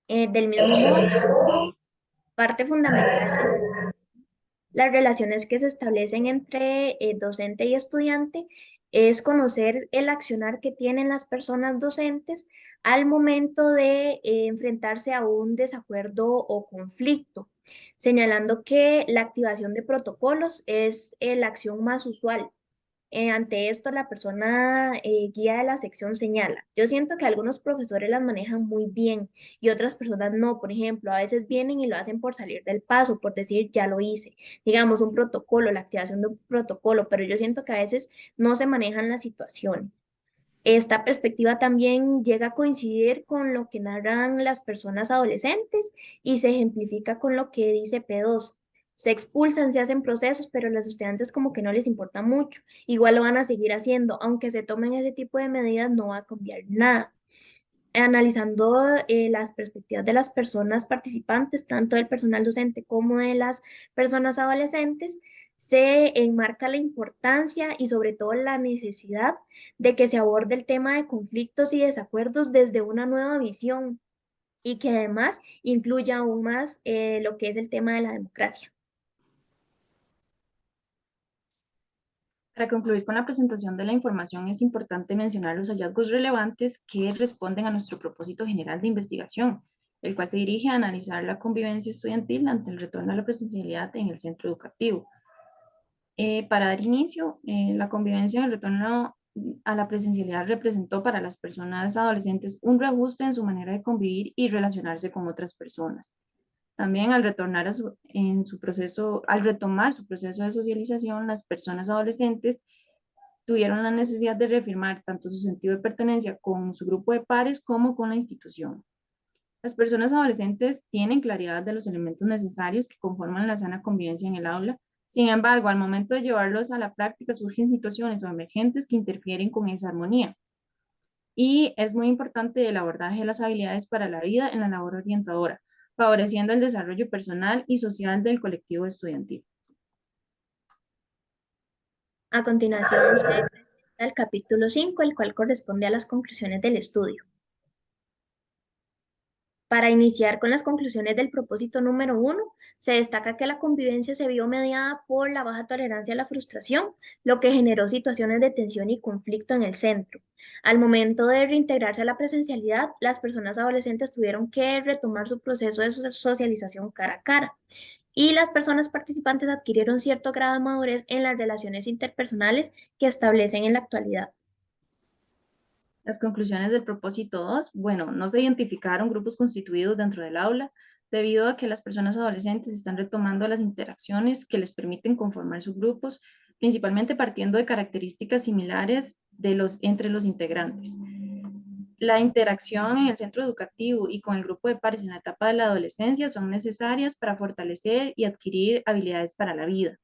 Del mismo modo, parte fundamental de las relaciones que se establecen entre docente y estudiante es conocer el accionar que tienen las personas docentes al momento de enfrentarse a un desacuerdo o conflicto, señalando que la activación de protocolos es la acción más usual. Ante esto, la persona guía de la sección señala, yo siento que algunos profesores las manejan muy bien y otras personas no. Por ejemplo, a veces vienen y lo hacen por salir del paso, por decir, ya lo hice. Digamos, un protocolo, la activación de un protocolo, pero yo siento que a veces no se manejan las situaciones. Esta perspectiva también llega a coincidir con lo que narran las personas adolescentes y se ejemplifica con lo que dice P2. Se expulsan, se hacen procesos, pero a los estudiantes como que no les importa mucho. Igual lo van a seguir haciendo, aunque se tomen ese tipo de medidas, no va a cambiar nada. Analizando las perspectivas de las personas participantes, tanto del personal docente como de las personas adolescentes, se enmarca la importancia y sobre todo la necesidad de que se aborde el tema de conflictos y desacuerdos desde una nueva visión, y que además incluya aún más lo que es el tema de la democracia. Para concluir con la presentación de la información, es importante mencionar los hallazgos relevantes que responden a nuestro propósito general de investigación, el cual se dirige a analizar la convivencia estudiantil ante el retorno a la presencialidad en el centro educativo. Para dar inicio, la convivencia en el retorno a la presencialidad representó para las personas adolescentes un reajuste en su manera de convivir y relacionarse con otras personas. También al retomar su proceso de socialización, las personas adolescentes tuvieron la necesidad de reafirmar tanto su sentido de pertenencia con su grupo de pares como con la institución. Las personas adolescentes tienen claridad de los elementos necesarios que conforman la sana convivencia en el aula. Sin embargo, al momento de llevarlos a la práctica surgen situaciones o emergentes que interfieren con esa armonía. Y es muy importante el abordaje de las habilidades para la vida en la labor orientadora, favoreciendo el desarrollo personal y social del colectivo estudiantil. A continuación se presenta el capítulo 5, el cual corresponde a las conclusiones del estudio. Para iniciar con las conclusiones del propósito número 1, se destaca que la convivencia se vio mediada por la baja tolerancia a la frustración, lo que generó situaciones de tensión y conflicto en el centro. Al momento de reintegrarse a la presencialidad, las personas adolescentes tuvieron que retomar su proceso de socialización cara a cara, y las personas participantes adquirieron cierto grado de madurez en las relaciones interpersonales que establecen en la actualidad. Las conclusiones del propósito 2, bueno, no se identificaron grupos constituidos dentro del aula debido a que las personas adolescentes están retomando las interacciones que les permiten conformar sus grupos, principalmente partiendo de características similares entre los integrantes. La interacción en el centro educativo y con el grupo de pares en la etapa de la adolescencia son necesarias para fortalecer y adquirir habilidades para la vida.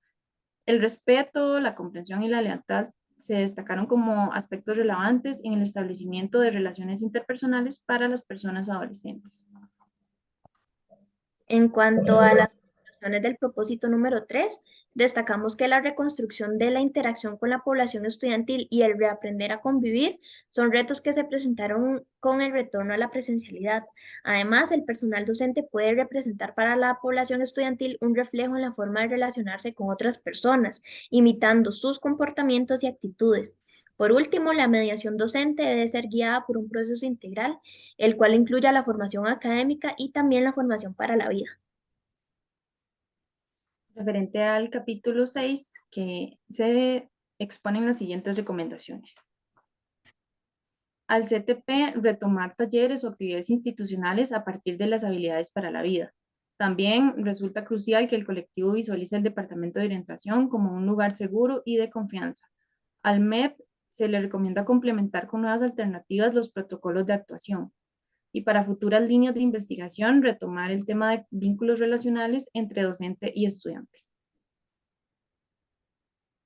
El respeto, la comprensión y la lealtad se destacaron como aspectos relevantes en el establecimiento de relaciones interpersonales para las personas adolescentes. En cuanto a las conclusiones del propósito número 3, destacamos que la reconstrucción de la interacción con la población estudiantil y el reaprender a convivir son retos que se presentaron con el retorno a la presencialidad. Además, el personal docente puede representar para la población estudiantil un reflejo en la forma de relacionarse con otras personas, imitando sus comportamientos y actitudes. Por último, la mediación docente debe ser guiada por un proceso integral, el cual incluya la formación académica y también la formación para la vida. Referente al capítulo 6, que se exponen las siguientes recomendaciones. Al CTP, retomar talleres o actividades institucionales a partir de las habilidades para la vida. También resulta crucial que el colectivo visualice el Departamento de Orientación como un lugar seguro y de confianza. Al MEP se le recomienda complementar con nuevas alternativas los protocolos de actuación. Y para futuras líneas de investigación, retomar el tema de vínculos relacionales entre docente y estudiante.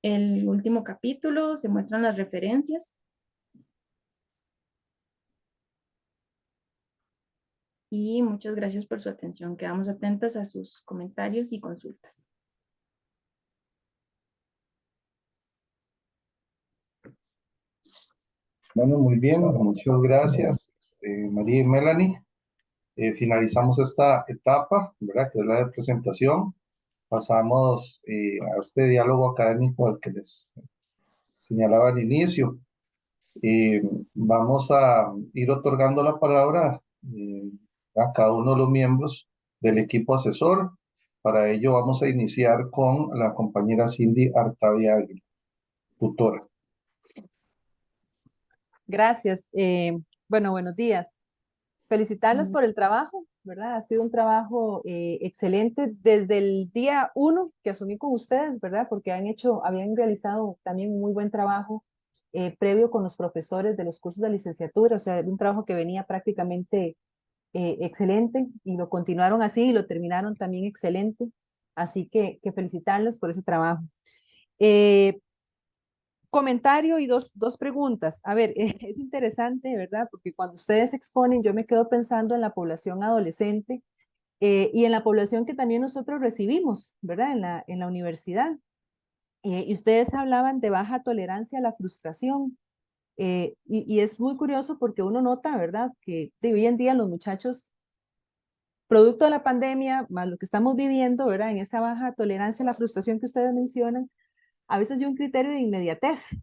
El último capítulo se muestran las referencias. Y muchas gracias por su atención. Quedamos atentas a sus comentarios y consultas. Bueno, muy bien, muchas gracias, María y Melanie. Finalizamos esta etapa, ¿verdad? Que es la de presentación. Pasamos a este diálogo académico al que les señalaba al inicio. Eh, Vamos a ir otorgando la palabra a cada uno de los miembros del equipo asesor. Para ello vamos a iniciar con la compañera Cindy Artavia Águila, tutora. Gracias. Bueno, buenos días. Felicitarlos por el trabajo, ¿verdad? Ha sido un trabajo excelente desde el día 1 que asumí con ustedes, ¿verdad? Porque habían realizado también un muy buen trabajo previo con los profesores de los cursos de licenciatura, o sea, un trabajo que venía prácticamente excelente y lo continuaron así y lo terminaron también excelente. Así que felicitarlos por ese trabajo. Comentario y dos preguntas. A ver, es interesante, ¿verdad? Porque cuando ustedes exponen, yo me quedo pensando en la población adolescente y en la población que también nosotros recibimos, ¿verdad? En la universidad. Y ustedes hablaban de baja tolerancia a la frustración. Y es muy curioso porque uno nota, ¿verdad? Que hoy en día los muchachos producto de la pandemia, más lo que estamos viviendo, ¿verdad? En esa baja tolerancia a la frustración que ustedes mencionan, a veces hay un criterio de inmediatez,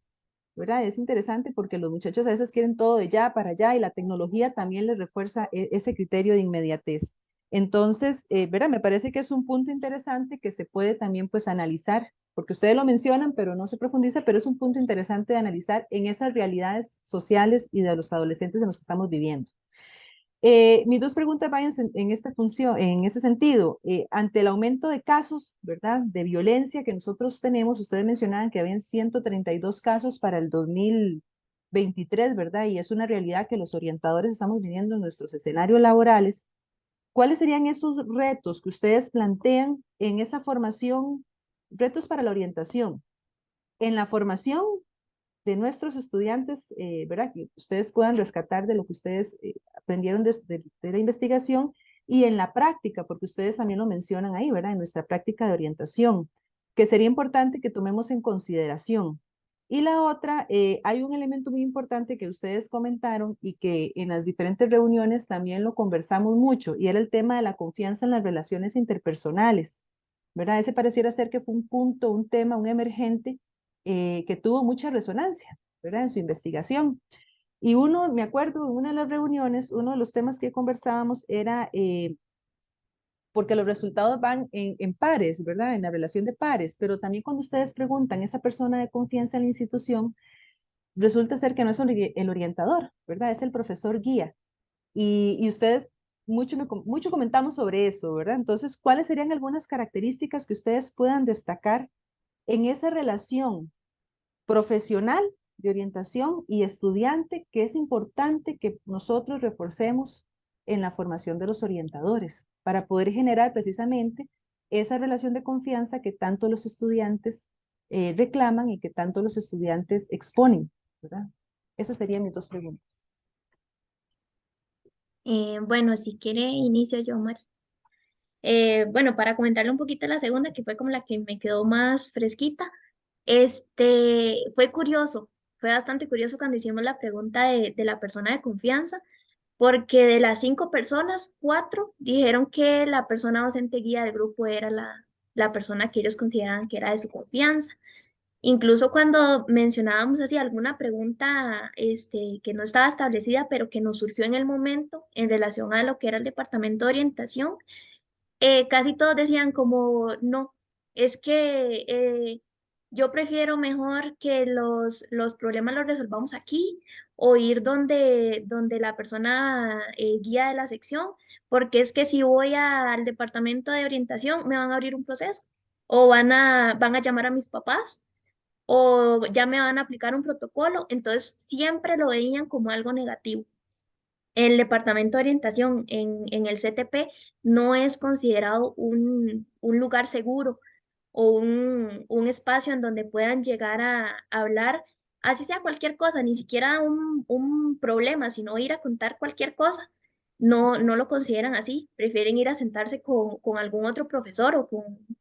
¿verdad? Es interesante porque los muchachos a veces quieren todo de ya para allá y la tecnología también les refuerza ese criterio de inmediatez. Entonces, ¿verdad? Me parece que es un punto interesante que se puede también pues analizar, porque ustedes lo mencionan, pero no se profundiza, pero es un punto interesante de analizar en esas realidades sociales y de los adolescentes en los que estamos viviendo. Mis dos preguntas van en esta función, en ese sentido. Ante el aumento de casos, ¿verdad?, de violencia que nosotros tenemos, ustedes mencionaban que habían 132 casos para el 2023, ¿verdad? Y es una realidad que los orientadores estamos viviendo en nuestros escenarios laborales. ¿Cuáles serían esos retos que ustedes plantean en esa formación, retos para la orientación, en la formación de nuestros estudiantes, ¿verdad? Que ustedes puedan rescatar de lo que ustedes aprendieron de la investigación y en la práctica, porque ustedes también lo mencionan ahí, ¿verdad? En nuestra práctica de orientación, que sería importante que tomemos en consideración. Y la otra, hay un elemento muy importante que ustedes comentaron y que en las diferentes reuniones también lo conversamos mucho, y era el tema de la confianza en las relaciones interpersonales, ¿verdad? Ese pareciera ser que fue un punto, un tema, un emergente que tuvo mucha resonancia, ¿verdad? En su investigación. Y uno, me acuerdo, en una de las reuniones, uno de los temas que conversábamos era, porque los resultados van en pares, ¿verdad? En la relación de pares, pero también cuando ustedes preguntan a esa persona de confianza en la institución, resulta ser que no es el orientador, ¿verdad? Es el profesor guía. Y ustedes mucho comentamos sobre eso, ¿verdad? Entonces, ¿cuáles serían algunas características que ustedes puedan destacar en esa relación profesional de orientación y estudiante que es importante que nosotros reforcemos en la formación de los orientadores para poder generar precisamente esa relación de confianza que tanto los estudiantes reclaman y que tanto los estudiantes exponen, ¿verdad? Esas serían mis dos preguntas. Bueno, si quiere, inicio yo, Mari. Bueno, para comentarle un poquito la segunda, que fue como la que me quedó más fresquita, fue curioso, fue bastante curioso cuando hicimos la pregunta de la persona de confianza, porque de las 5 personas, 4 dijeron que la persona docente guía del grupo era la persona que ellos consideraban que era de su confianza. Incluso cuando mencionábamos así alguna pregunta que no estaba establecida, pero que nos surgió en el momento en relación a lo que era el departamento de orientación, casi todos decían como, no, es que yo prefiero mejor que los problemas los resolvamos aquí o ir donde la persona guía de la sección, porque es que si voy al departamento de orientación me van a abrir un proceso o van a llamar a mis papás o ya me van a aplicar un protocolo, entonces siempre lo veían como algo negativo. El departamento de orientación en el CTP no es considerado un lugar seguro o un espacio en donde puedan llegar a hablar, así sea cualquier cosa, ni siquiera un problema, sino ir a contar cualquier cosa. No, no lo consideran así, prefieren ir a sentarse con algún otro profesor o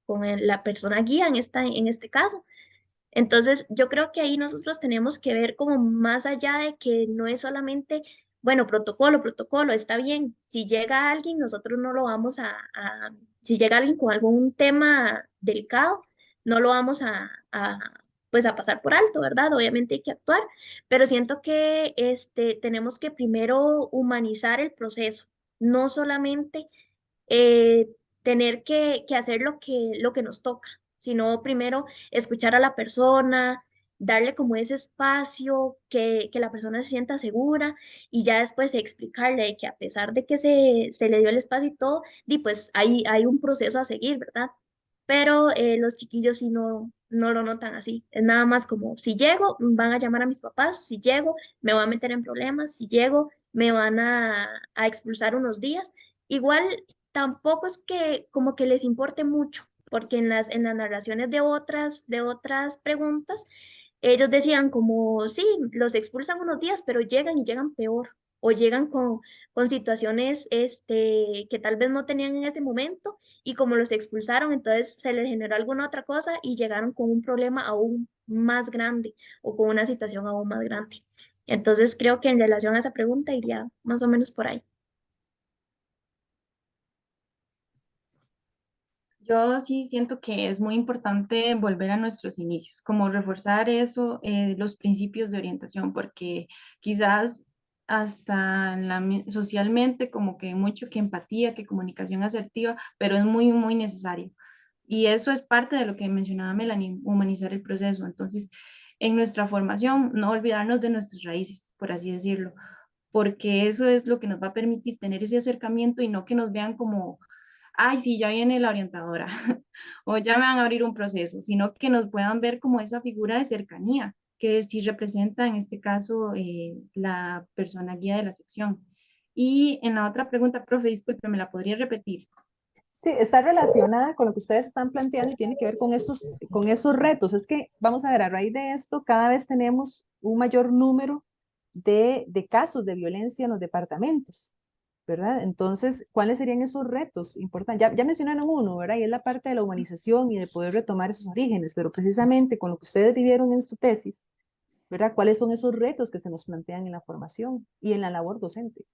con la persona guía en este caso. Entonces, yo creo que ahí nosotros tenemos que ver como más allá de que no es solamente, bueno, protocolo, protocolo, está bien. Si llega alguien, nosotros no lo vamos si llega alguien con algún tema delicado, no lo vamos pues a pasar por alto, ¿verdad? Obviamente hay que actuar, pero siento que tenemos que primero humanizar el proceso, no solamente eh, tener que hacer lo que nos toca, sino primero escuchar a la persona, darle como ese espacio, que la persona se sienta segura y ya después explicarle de que a pesar de que se le dio el espacio y todo, pues hay un proceso a seguir, ¿verdad? Pero los chiquillos sí no lo notan así. Es nada más como, si llego, van a llamar a mis papás, si llego, me voy a meter en problemas, si llego, me van a expulsar unos días. Igual tampoco es que como que les importe mucho, porque en las narraciones de otras preguntas, ellos decían como, sí, los expulsan unos días, pero llegan y llegan peor, o llegan con situaciones que tal vez no tenían en ese momento, y como los expulsaron, entonces se les generó alguna otra cosa y llegaron con un problema aún más grande o con una situación aún más grande. Entonces creo que en relación a esa pregunta iría más o menos por ahí. Yo sí siento que es muy importante volver a nuestros inicios, como reforzar eso, los principios de orientación, porque quizás hasta socialmente como que mucho que empatía, que comunicación asertiva, pero es muy, muy necesario. Y eso es parte de lo que mencionaba Melanie, humanizar el proceso. Entonces, en nuestra formación, no olvidarnos de nuestras raíces, por así decirlo, porque eso es lo que nos va a permitir tener ese acercamiento y no que nos vean como ay, sí, ya viene la orientadora, o ya me van a abrir un proceso, sino que nos puedan ver como esa figura de cercanía, que sí representa en este caso la persona guía de la sección. Y en la otra pregunta, profe, disculpe, ¿me la podría repetir? Sí, está relacionada con lo que ustedes están planteando y tiene que ver con esos retos. Es que, vamos a ver, a raíz de esto, cada vez tenemos un mayor número de casos de violencia en los departamentos, ¿verdad? Entonces, ¿cuáles serían esos retos importantes? Ya mencionaron uno, ¿verdad? Y es la parte de la humanización y de poder retomar esos orígenes, pero precisamente con lo que ustedes vivieron en su tesis, ¿verdad? ¿Cuáles son esos retos que se nos plantean en la formación y en la labor docente?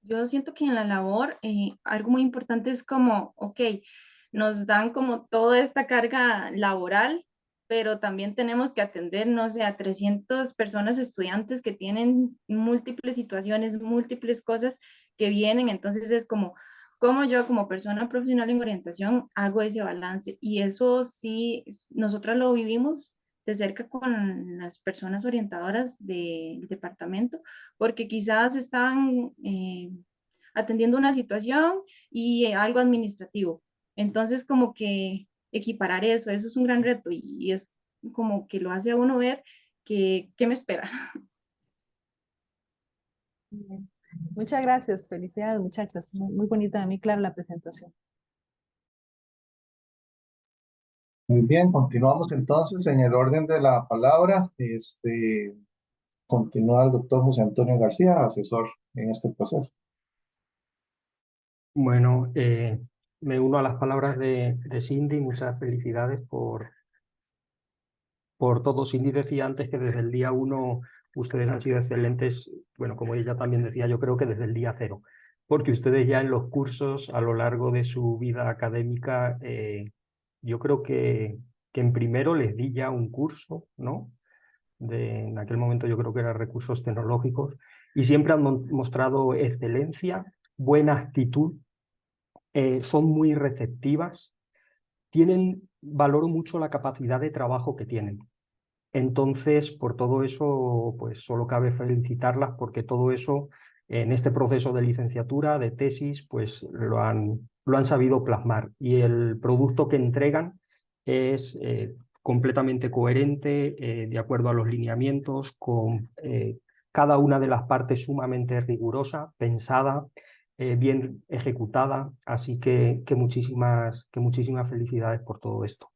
Yo siento que en la labor algo muy importante es como, ok, nos dan como toda esta carga laboral, pero también tenemos que atender, no sé, a 300 personas estudiantes que tienen múltiples situaciones, múltiples cosas que vienen, entonces es como, como yo como persona profesional en orientación hago ese balance y eso sí, nosotras lo vivimos de cerca con las personas orientadoras del departamento porque quizás estaban atendiendo una situación y algo administrativo. Entonces, como que equiparar eso es un gran reto y es como que lo hace a uno ver que, ¿qué me espera? Bien. Muchas gracias, felicidades muchachas, muy bonita, muy clara la presentación. Muy bien, continuamos entonces en el orden de la palabra. Continúa el doctor José Antonio García, asesor en este proceso. Bueno, me uno a las palabras de Cindy. Muchas felicidades por todo. Cindy decía antes que desde el día 1 ustedes han sido excelentes. Bueno, como ella también decía, yo creo que desde el día 0, porque ustedes ya en los cursos, a lo largo de su vida académica, yo creo que en primero les di ya un curso, ¿no? En aquel momento yo creo que eran recursos tecnológicos, y siempre han mostrado excelencia, buena actitud, son muy receptivas, valoro mucho la capacidad de trabajo que tienen. Entonces, por todo eso, pues solo cabe felicitarlas porque todo eso en este proceso de licenciatura, de tesis, pues lo han sabido plasmar, y el producto que entregan es completamente coherente, de acuerdo a los lineamientos, con cada una de las partes sumamente rigurosa, pensada, bien ejecutada, así que muchísimas felicidades por todo esto.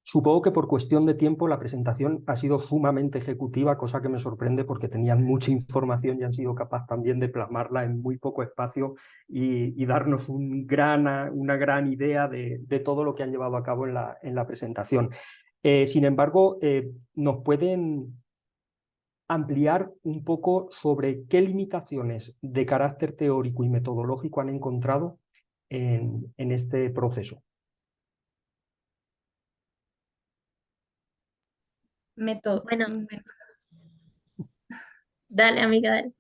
Supongo que por cuestión de tiempo la presentación ha sido sumamente ejecutiva, cosa que me sorprende porque tenían mucha información y han sido capaces también de plasmarla en muy poco espacio y darnos una gran idea de todo lo que han llevado a cabo en la presentación. Sin embargo, ¿nos pueden ampliar un poco sobre qué limitaciones de carácter teórico y metodológico han encontrado en este proceso? Bueno, dale, amiga, dale.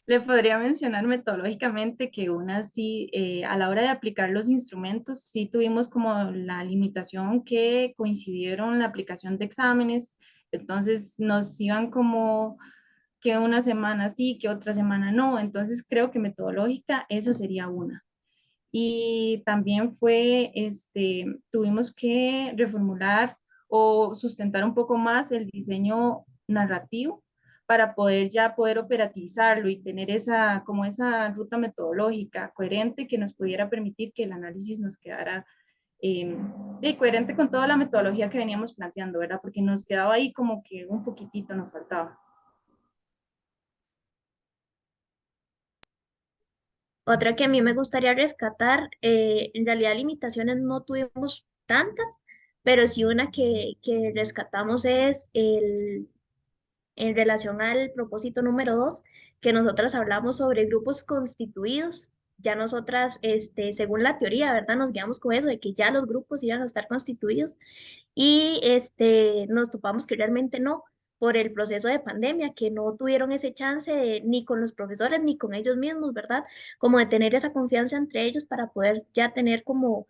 Le podría mencionar metodológicamente que una sí, a la hora de aplicar los instrumentos, sí tuvimos como la limitación que coincidieron la aplicación de exámenes, entonces nos iban como que una semana sí, que otra semana no, entonces creo que metodológica esa sería una. Y también fue, tuvimos que reformular o sustentar un poco más el diseño narrativo para poder ya poder operativizarlo y tener esa, como esa ruta metodológica coherente que nos pudiera permitir que el análisis nos quedara coherente con toda la metodología que veníamos planteando, ¿verdad? Porque nos quedaba ahí como que un poquitito nos faltaba. Otra que a mí me gustaría rescatar, en realidad limitaciones no tuvimos tantas, pero sí una que rescatamos es en relación al propósito número 2, que nosotras hablamos sobre grupos constituidos ya nosotras, según la teoría, ¿verdad? Nos guiamos con eso, de que ya los grupos iban a estar constituidos y nos topamos que realmente no, por el proceso de pandemia, que no tuvieron ese chance ni con los profesores ni con ellos mismos, ¿verdad? Como de tener esa confianza entre ellos para poder ya tener como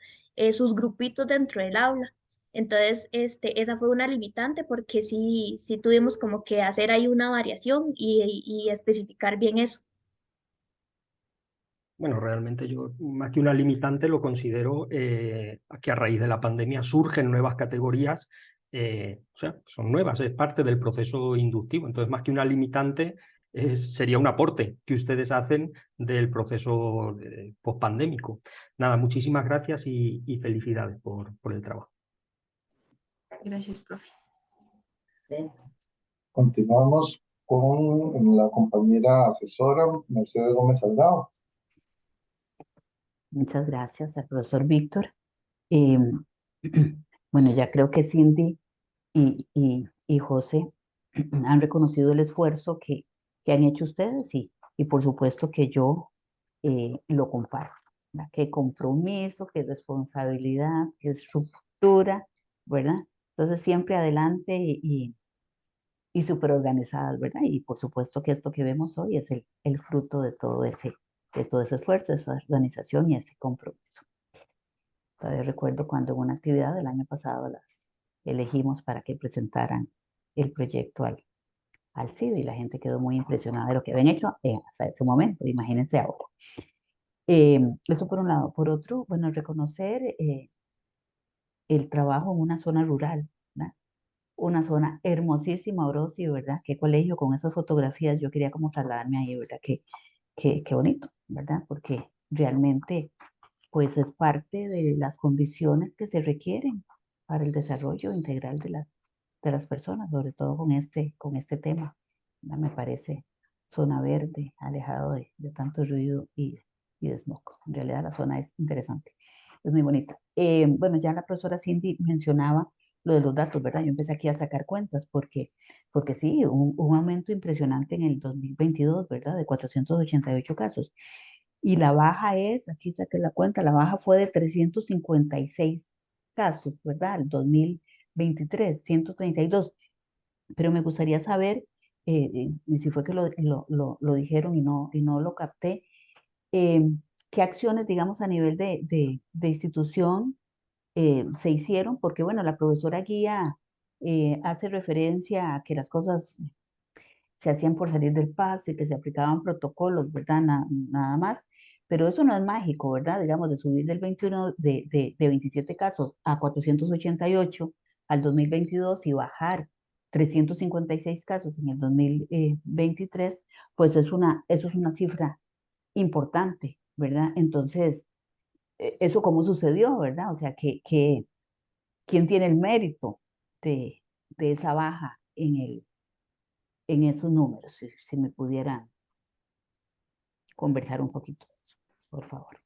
sus grupitos dentro del aula. Entonces, esa fue una limitante porque sí tuvimos como que hacer ahí una variación y especificar bien eso. Bueno, realmente yo, más que una limitante, lo considero que a raíz de la pandemia surgen nuevas categorías, o sea, son nuevas, es parte del proceso inductivo. Entonces, más que una limitante, sería un aporte que ustedes hacen del proceso pospandémico. Nada, muchísimas gracias y felicidades por el trabajo. Gracias, profe. Continuamos con la compañera asesora Mercedes Gómez Salgado. Muchas gracias al profesor Víctor. Eh, bueno, ya creo que Cindy y José han reconocido el esfuerzo que han hecho ustedes y por supuesto que yo lo comparto, ¿verdad? Qué compromiso, qué responsabilidad, qué estructura, ¿verdad? Entonces siempre adelante y súper organizadas, ¿verdad? Y por supuesto que esto que vemos hoy es el fruto de todo ese esfuerzo, esa organización y ese compromiso. Todavía recuerdo cuando en una actividad del año pasado las elegimos para que presentaran el proyecto al CID y la gente quedó muy impresionada de lo que habían hecho hasta ese momento, imagínense ahora. Eso por un lado. Por otro, bueno, reconocer el trabajo en una zona rural, ¿verdad? Una zona hermosísima, Orosi, ¿verdad? Qué colegio con esas fotografías, yo quería como trasladarme ahí, ¿verdad? Qué bonito, ¿verdad? Porque realmente pues es parte de las condiciones que se requieren para el desarrollo integral de las personas, sobre todo con este tema. ¿Verdad? Me parece zona verde, alejado de tanto ruido y de smog. En realidad la zona es interesante, es muy bonita. Bueno, ya la profesora Cindy mencionaba lo de los datos, ¿verdad? Yo empecé aquí a sacar cuentas porque sí, un aumento impresionante en el 2022, ¿verdad? De 488 casos. Y la baja es, aquí saqué la cuenta, la baja fue de 356 casos, ¿verdad? El 2023, 132. Pero me gustaría saber, y si fue que lo dijeron y no lo capté, eh, qué acciones, digamos, a nivel de institución se hicieron, porque bueno, la profesora guía hace referencia a que las cosas se hacían por salir del paso y que se aplicaban protocolos, ¿verdad? Nada más. Pero eso no es mágico, ¿verdad? Digamos, de subir del 21, de 27 casos a 488 al 2022 y bajar 356 casos en el 2023, pues eso es una cifra importante, ¿verdad? Entonces, ¿eso cómo sucedió, verdad? O sea, ¿quién tiene el mérito de, de esa baja en esos números? Si me pudieran conversar un poquito, por favor.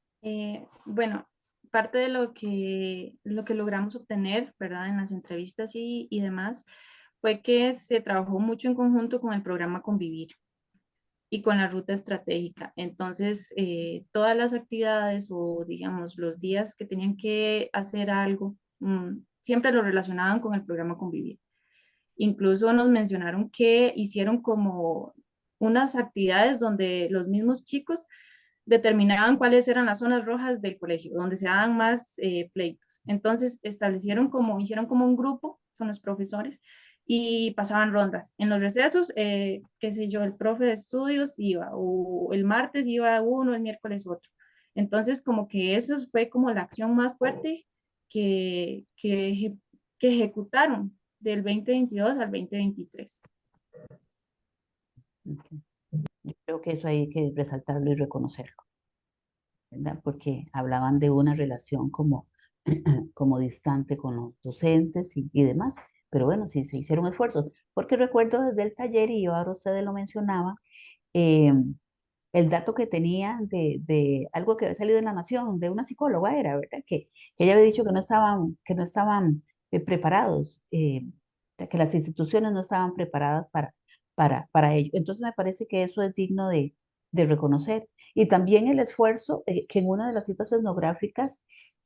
Bueno, parte de lo que logramos obtener, ¿verdad? En las entrevistas y demás, fue que se trabajó mucho en conjunto con el programa Convivir y con la ruta estratégica. Entonces, todas las actividades o, digamos, los días que tenían que hacer algo, siempre lo relacionaban con el programa Convivir. Incluso nos mencionaron que hicieron como unas actividades donde los mismos chicos determinaban cuáles eran las zonas rojas del colegio, donde se daban más pleitos. Entonces hicieron como un grupo con los profesores y pasaban rondas. En los recesos, qué sé yo, el profe de estudios iba, o el martes iba uno, el miércoles otro. Entonces, como que eso fue como la acción más fuerte que ejecutaron del 2022 al 2023. Okay. Yo creo que eso hay que resaltarlo y reconocerlo, ¿verdad? Porque hablaban de una relación como, como distante con los docentes y demás. Pero bueno, sí se hicieron esfuerzos. Porque recuerdo desde el taller, y yo ahora ustedes lo mencionaban, eh, el dato que tenía de algo que había salido en La Nación, de una psicóloga era, ¿verdad? Que ella había dicho que no estaban preparados, que las instituciones no estaban preparadas para ello. Entonces me parece que eso es digno de reconocer. Y también el esfuerzo, que en una de las citas etnográficas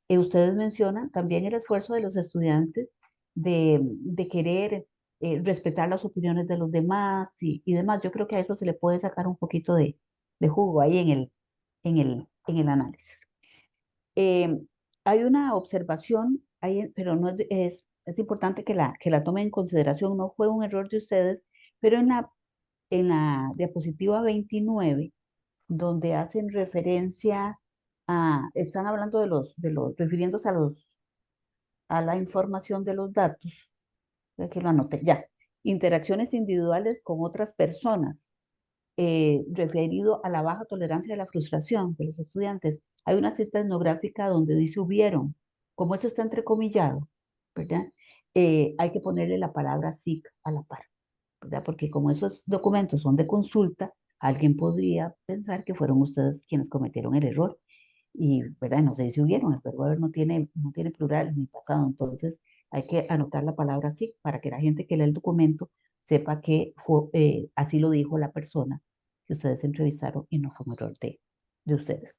ustedes mencionan, también el esfuerzo de los estudiantes de querer respetar las opiniones de los demás y demás. Yo creo que a eso se le puede sacar un poquito de jugo ahí en el análisis. Eh, Hay una observación, ahí, pero no es importante que la tomen en consideración, no fue un error de ustedes, pero en la diapositiva 29, donde hacen referencia están hablando refiriéndose a la información de los datos, que lo anoté ya, interacciones individuales con otras personas, referido a la baja tolerancia de la frustración de los estudiantes. Hay una cita etnográfica donde dice hubieron, como eso está entrecomillado, ¿verdad? Hay que ponerle la palabra SIC a la par, ¿verdad? Porque como esos documentos son de consulta, alguien podría pensar que fueron ustedes quienes cometieron el error. Y, ¿verdad? No sé si hubieron, el verbo haber no tiene plural ni pasado, entonces hay que anotar la palabra SIC para que la gente que lee el documento sepa que así lo dijo la persona que ustedes entrevistaron y no fue un error de ustedes.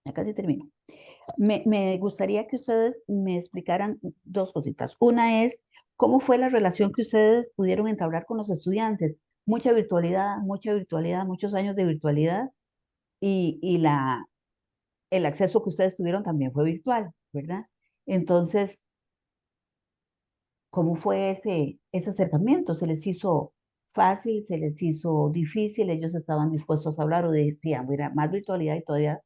Ya casi termino. Me gustaría que ustedes me explicaran dos cositas. Una es, ¿cómo fue la relación que ustedes pudieron entablar con los estudiantes? Mucha virtualidad, muchos años de virtualidad y el acceso que ustedes tuvieron también fue virtual, ¿verdad? Entonces, ¿cómo fue ese acercamiento? ¿Se les hizo fácil? ¿Se les hizo difícil? ¿Ellos estaban dispuestos a hablar o decían, mira, más virtualidad y todavía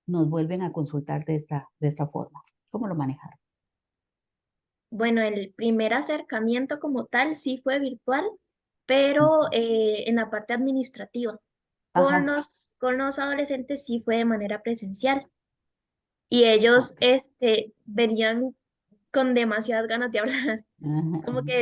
nos vuelven a consultar de esta forma? ¿Cómo lo manejaron? Bueno, el primer acercamiento como tal sí fue virtual, pero Ujú. en la parte administrativa. Ajá, Con los adolescentes sí fue de manera presencial y ellos ok. venían con demasiadas ganas de hablar. Ajá, Como que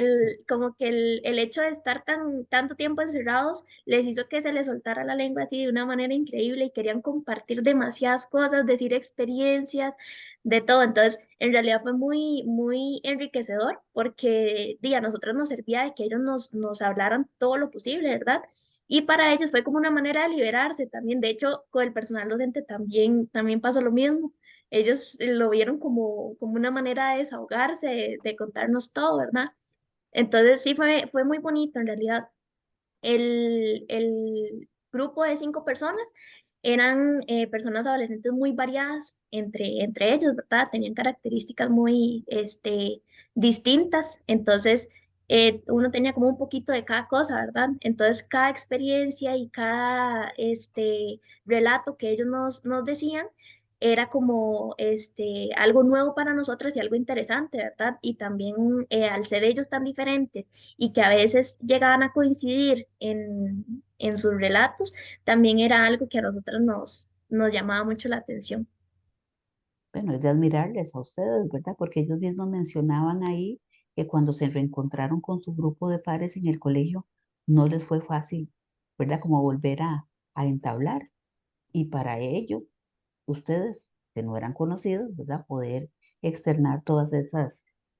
el hecho de estar tanto tiempo encerrados les hizo que se les soltara la lengua así de una manera increíble y querían compartir demasiadas cosas, decir experiencias, de todo. Entonces, en realidad fue muy enriquecedor porque a nosotros nos servía de que ellos nos hablaran todo lo posible, ¿verdad? Y para ellos fue como una manera de liberarse también. De hecho, con el personal docente también pasó lo mismo. Ellos lo vieron como una manera de desahogarse, de contarnos todo, ¿verdad? Entonces sí fue muy bonito en realidad. El grupo de 5 personas eran personas adolescentes muy variadas entre ellos, ¿verdad? Tenían características muy distintas, entonces uno tenía como un poquito de cada cosa, ¿verdad? Entonces cada experiencia y cada relato que ellos nos decían era como algo nuevo para nosotros y algo interesante, ¿verdad? Y también al ser ellos tan diferentes y que a veces llegaban a coincidir en sus relatos, también era algo que a nosotros nos llamaba mucho la atención. bueno, es de admirarles a ustedes, ¿verdad? Porque ellos mismos mencionaban ahí que cuando se reencontraron con su grupo de pares en el colegio, no les fue fácil, ¿verdad? Como volver a entablar. Y para ello, ustedes, que no eran conocidos, ¿verdad? Poder externar todas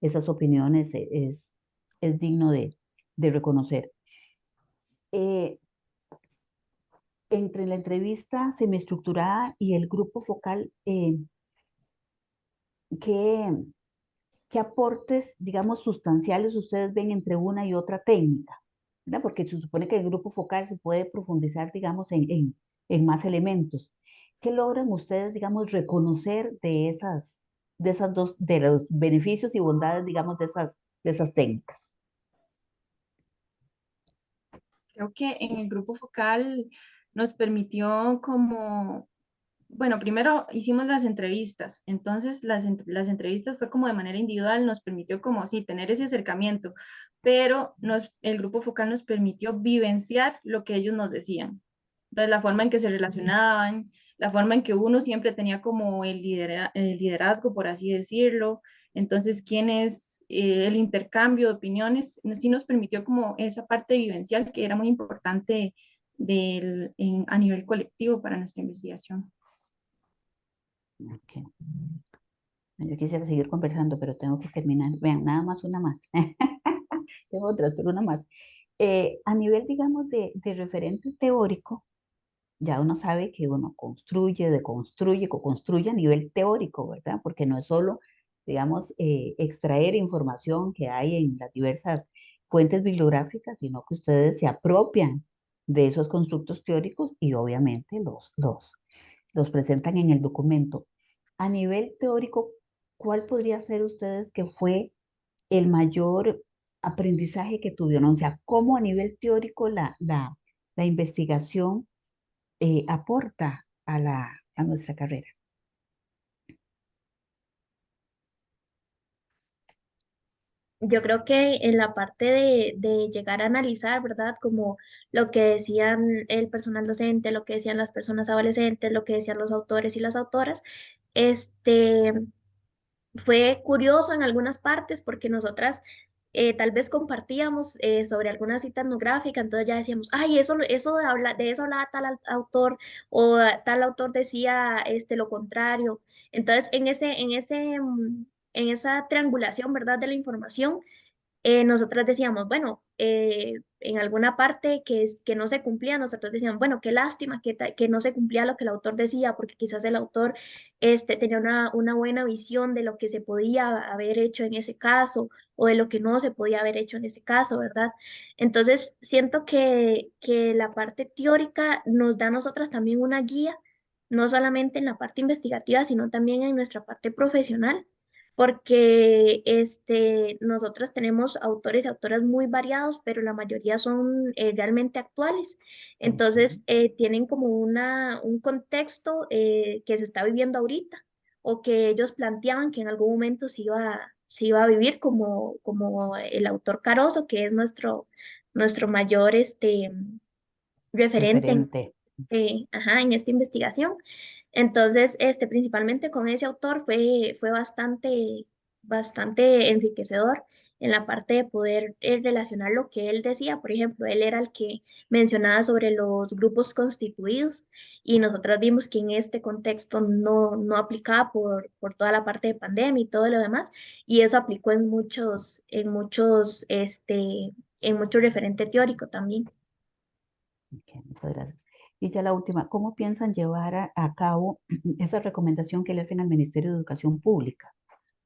esas opiniones es digno de reconocer. Eh, Entre la entrevista semiestructurada y el grupo focal, ¿qué, qué aportes, digamos, sustanciales ustedes ven entre una y otra técnica? ¿Verdad? Porque se supone que el grupo focal se puede profundizar, digamos, en más elementos. ¿Qué logran ustedes, digamos, reconocer de esas dos, de los beneficios y bondades, digamos, de esas técnicas? Creo que en el grupo focal nos permitió como, bueno, primero hicimos las entrevistas, entonces las entrevistas fue como de manera individual, nos permitió como sí tener ese acercamiento, pero el grupo focal nos permitió vivenciar lo que ellos nos decían. Entonces la forma en que se relacionaban, la forma en que uno siempre tenía como el liderazgo, por así decirlo. Entonces, quién es el intercambio de opiniones, sí nos permitió como esa parte vivencial que era muy importante a nivel colectivo para nuestra investigación. Ok. Yo quisiera seguir conversando, pero tengo que terminar. Vean, nada más una más. Tengo otras, pero una más. A nivel, digamos, de referente teórico, ya uno sabe que uno construye, deconstruye, co-construye a nivel teórico, ¿verdad? Porque no es solo, digamos, extraer información que hay en las diversas fuentes bibliográficas, sino que ustedes se apropian de esos constructos teóricos y obviamente los presentan en el documento. A nivel teórico, ¿cuál podría ser ustedes que fue el mayor aprendizaje que tuvieron? O sea, ¿cómo a nivel teórico la investigación aporta a nuestra carrera? Yo creo que en la parte de llegar a analizar, ¿verdad? Como lo que decían el personal docente, lo que decían las personas adolescentes, lo que decían los autores y las autoras, este, fue curioso en algunas partes porque nosotras tal vez compartíamos sobre alguna cita etnográfica, entonces ya decíamos, ay, de eso hablaba tal autor o tal autor decía lo contrario. Entonces, en esa triangulación, ¿verdad? De la información, nosotras decíamos, bueno, en alguna parte que no se cumplía, nosotros decíamos, bueno, qué lástima que no se cumplía lo que el autor decía, porque quizás el autor tenía una buena visión de lo que se podía haber hecho en ese caso o de lo que no se podía haber hecho en ese caso, ¿verdad? Entonces, siento que la parte teórica nos da a nosotras también una guía, no solamente en la parte investigativa, sino también en nuestra parte profesional porque nosotros tenemos autores y autoras muy variados, pero la mayoría son realmente actuales. Entonces, tienen como un contexto que se está viviendo ahorita o que ellos planteaban que en algún momento se iba a vivir como el autor Caroso, que es nuestro mayor referente Referente. en esta investigación. Entonces, principalmente con ese autor fue bastante enriquecedor en la parte de poder relacionar lo que él decía. Por ejemplo, él era el que mencionaba sobre los grupos constituidos y nosotros vimos que en este contexto no aplicaba por toda la parte de pandemia y todo lo demás, y eso aplicó en mucho referente teórico también. Ok, muchas gracias. Y ya la última, ¿cómo piensan llevar a cabo esa recomendación que le hacen al Ministerio de Educación Pública?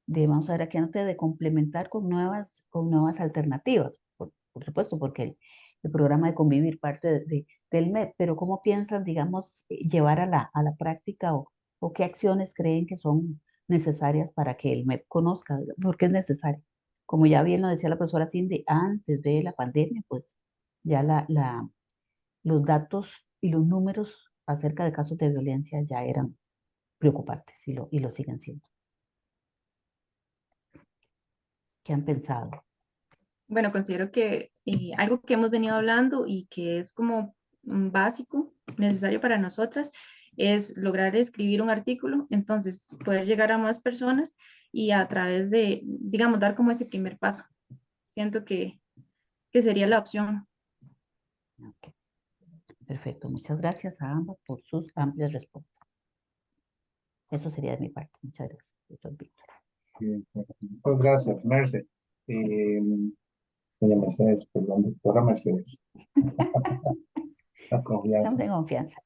Vamos a ver, aquí anote de complementar con nuevas alternativas, por supuesto, porque el programa de Convivir parte del MEP, pero ¿cómo piensan, digamos, llevar a la práctica o qué acciones creen que son necesarias para que el MEP conozca? Porque es necesario. Como ya bien lo decía la profesora Cindy, antes de la pandemia, pues ya los datos y los números acerca de casos de violencia ya eran preocupantes y lo siguen siendo. ¿Qué han pensado? Bueno, considero que algo que hemos venido hablando y que es como básico, necesario para nosotras, es lograr escribir un artículo, entonces poder llegar a más personas y a través de, digamos, dar como ese primer paso. Siento que sería la opción. Ok, perfecto. Muchas gracias a ambas por sus amplias respuestas. Eso sería de mi parte. Muchas gracias, doctor Víctor. Muchas gracias, Merce. Eh, Doña Mercedes, perdón, doctora Mercedes, la Estamos confianza. en confianza.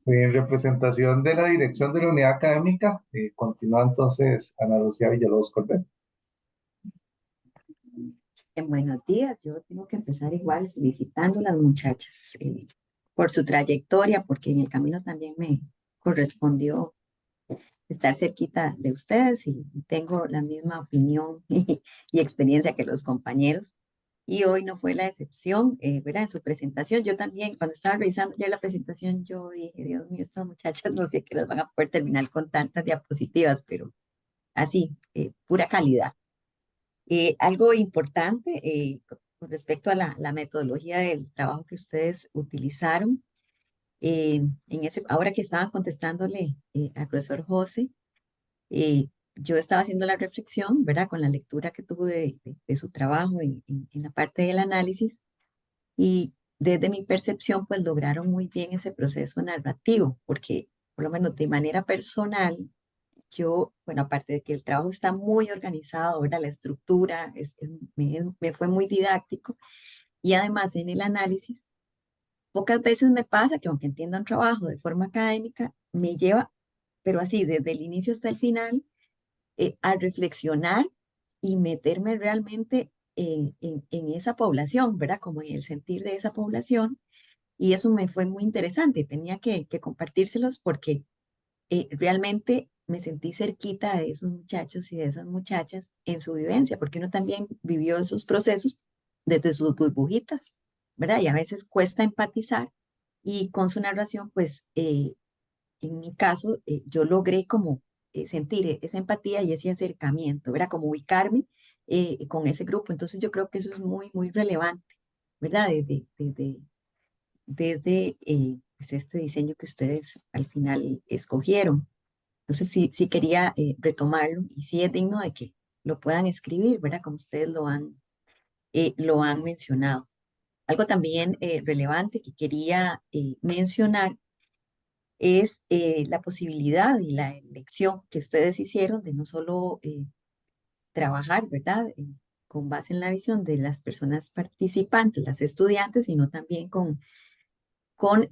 En representación de la dirección de la unidad académica, continúa entonces Ana Lucía Villalobos Cordero. Buenos días, yo tengo que empezar igual felicitando a las muchachas por su trayectoria, porque en el camino también me correspondió estar cerquita de ustedes y tengo la misma opinión y experiencia que los compañeros. Y hoy no fue la excepción, ¿verdad? En su presentación, yo también, cuando estaba revisando ya la presentación, yo dije, Dios mío, estas muchachas no sé qué las van a poder terminar con tantas diapositivas, pero así, pura calidad. Algo importante con respecto a la metodología del trabajo que ustedes utilizaron, ahora que estaban contestándole al profesor José, yo estaba haciendo la reflexión, ¿verdad? Con la lectura que tuve de su trabajo en la parte del análisis y desde mi percepción, pues lograron muy bien ese proceso narrativo, porque por lo menos de manera personal, yo, bueno, aparte de que el trabajo está muy organizado, ¿verdad? La estructura me fue muy didáctico. Y además en el análisis, pocas veces me pasa que aunque entienda un trabajo de forma académica, me lleva, pero así, desde el inicio hasta el final, a reflexionar y meterme realmente en esa población, ¿verdad? Como en el sentir de esa población. Y eso me fue muy interesante. Tenía que compartírselos porque realmente me sentí cerquita de esos muchachos y de esas muchachas en su vivencia, porque uno también vivió esos procesos desde sus burbujitas, ¿verdad? Y a veces cuesta empatizar y con su narración, pues en mi caso, yo logré como sentir esa empatía y ese acercamiento, ¿verdad? Como ubicarme con ese grupo. Entonces yo creo que eso es muy, muy relevante, ¿verdad? Desde pues este diseño que ustedes al final escogieron. Entonces sí quería retomarlo y sí es digno de que lo puedan escribir, ¿verdad? Como ustedes lo han mencionado. Algo también relevante que quería mencionar es la posibilidad y la elección que ustedes hicieron de no solo trabajar, ¿verdad? Con base en la visión de las personas participantes, las estudiantes, sino también con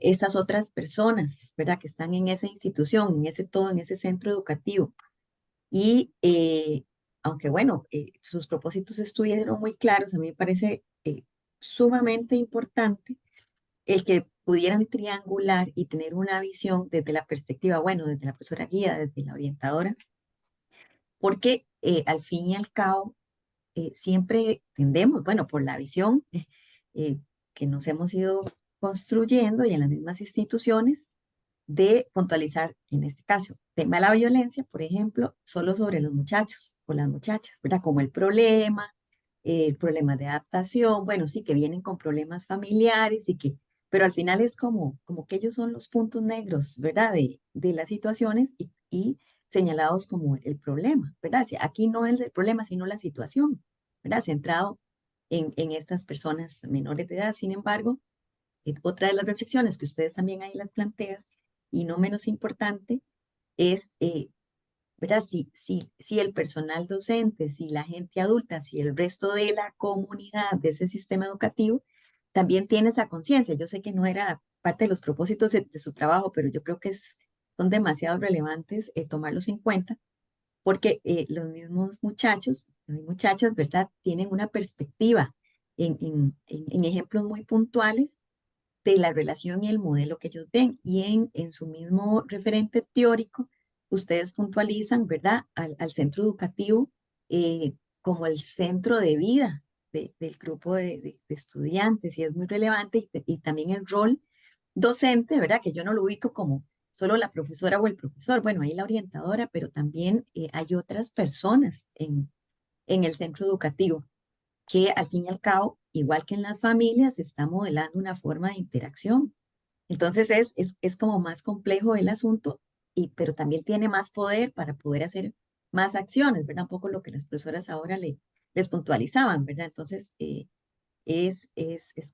estas otras personas, ¿verdad? Que están en esa institución, en ese todo, en ese centro educativo. Y aunque bueno, sus propósitos estuvieron muy claros, a mí me parece sumamente importante el que pudieran triangular y tener una visión desde la perspectiva, bueno, desde la profesora guía, desde la orientadora, porque al fin y al cabo siempre tendemos, bueno, por la visión eh, que nos hemos ido construyendo y en las mismas instituciones, de puntualizar, en este caso, tema de la violencia, por ejemplo, solo sobre los muchachos o las muchachas, ¿verdad? Como el problema de adaptación, bueno, sí que vienen con problemas familiares y que, pero al final es como que ellos son los puntos negros, ¿verdad? De las situaciones y señalados como el problema, ¿verdad? Aquí no es el problema, sino la situación, ¿verdad? Centrado en estas personas menores de edad. Sin embargo, otra de las reflexiones que ustedes también ahí las plantean, y no menos importante, es, ¿verdad? Si el personal docente, si la gente adulta, si el resto de la comunidad de ese sistema educativo también tiene esa conciencia. Yo sé que no era parte de los propósitos de su trabajo, pero yo creo que son demasiado relevantes tomarlos en cuenta porque los mismos muchachos y muchachas, ¿verdad? Tienen una perspectiva en ejemplos muy puntuales de la relación y el modelo que ellos ven. Y en su mismo referente teórico, ustedes puntualizan, ¿verdad?, al centro educativo como el centro de vida del grupo de estudiantes, y es muy relevante, y también el rol docente, ¿verdad?, que yo no lo ubico como solo la profesora o el profesor, bueno, ahí la orientadora, pero también hay otras personas en el centro educativo que al fin y al cabo, igual que en las familias, se está modelando una forma de interacción. Entonces es como más complejo el asunto, pero también tiene más poder para poder hacer más acciones, ¿verdad? Un poco lo que las profesoras ahora les puntualizaban, ¿verdad? Entonces es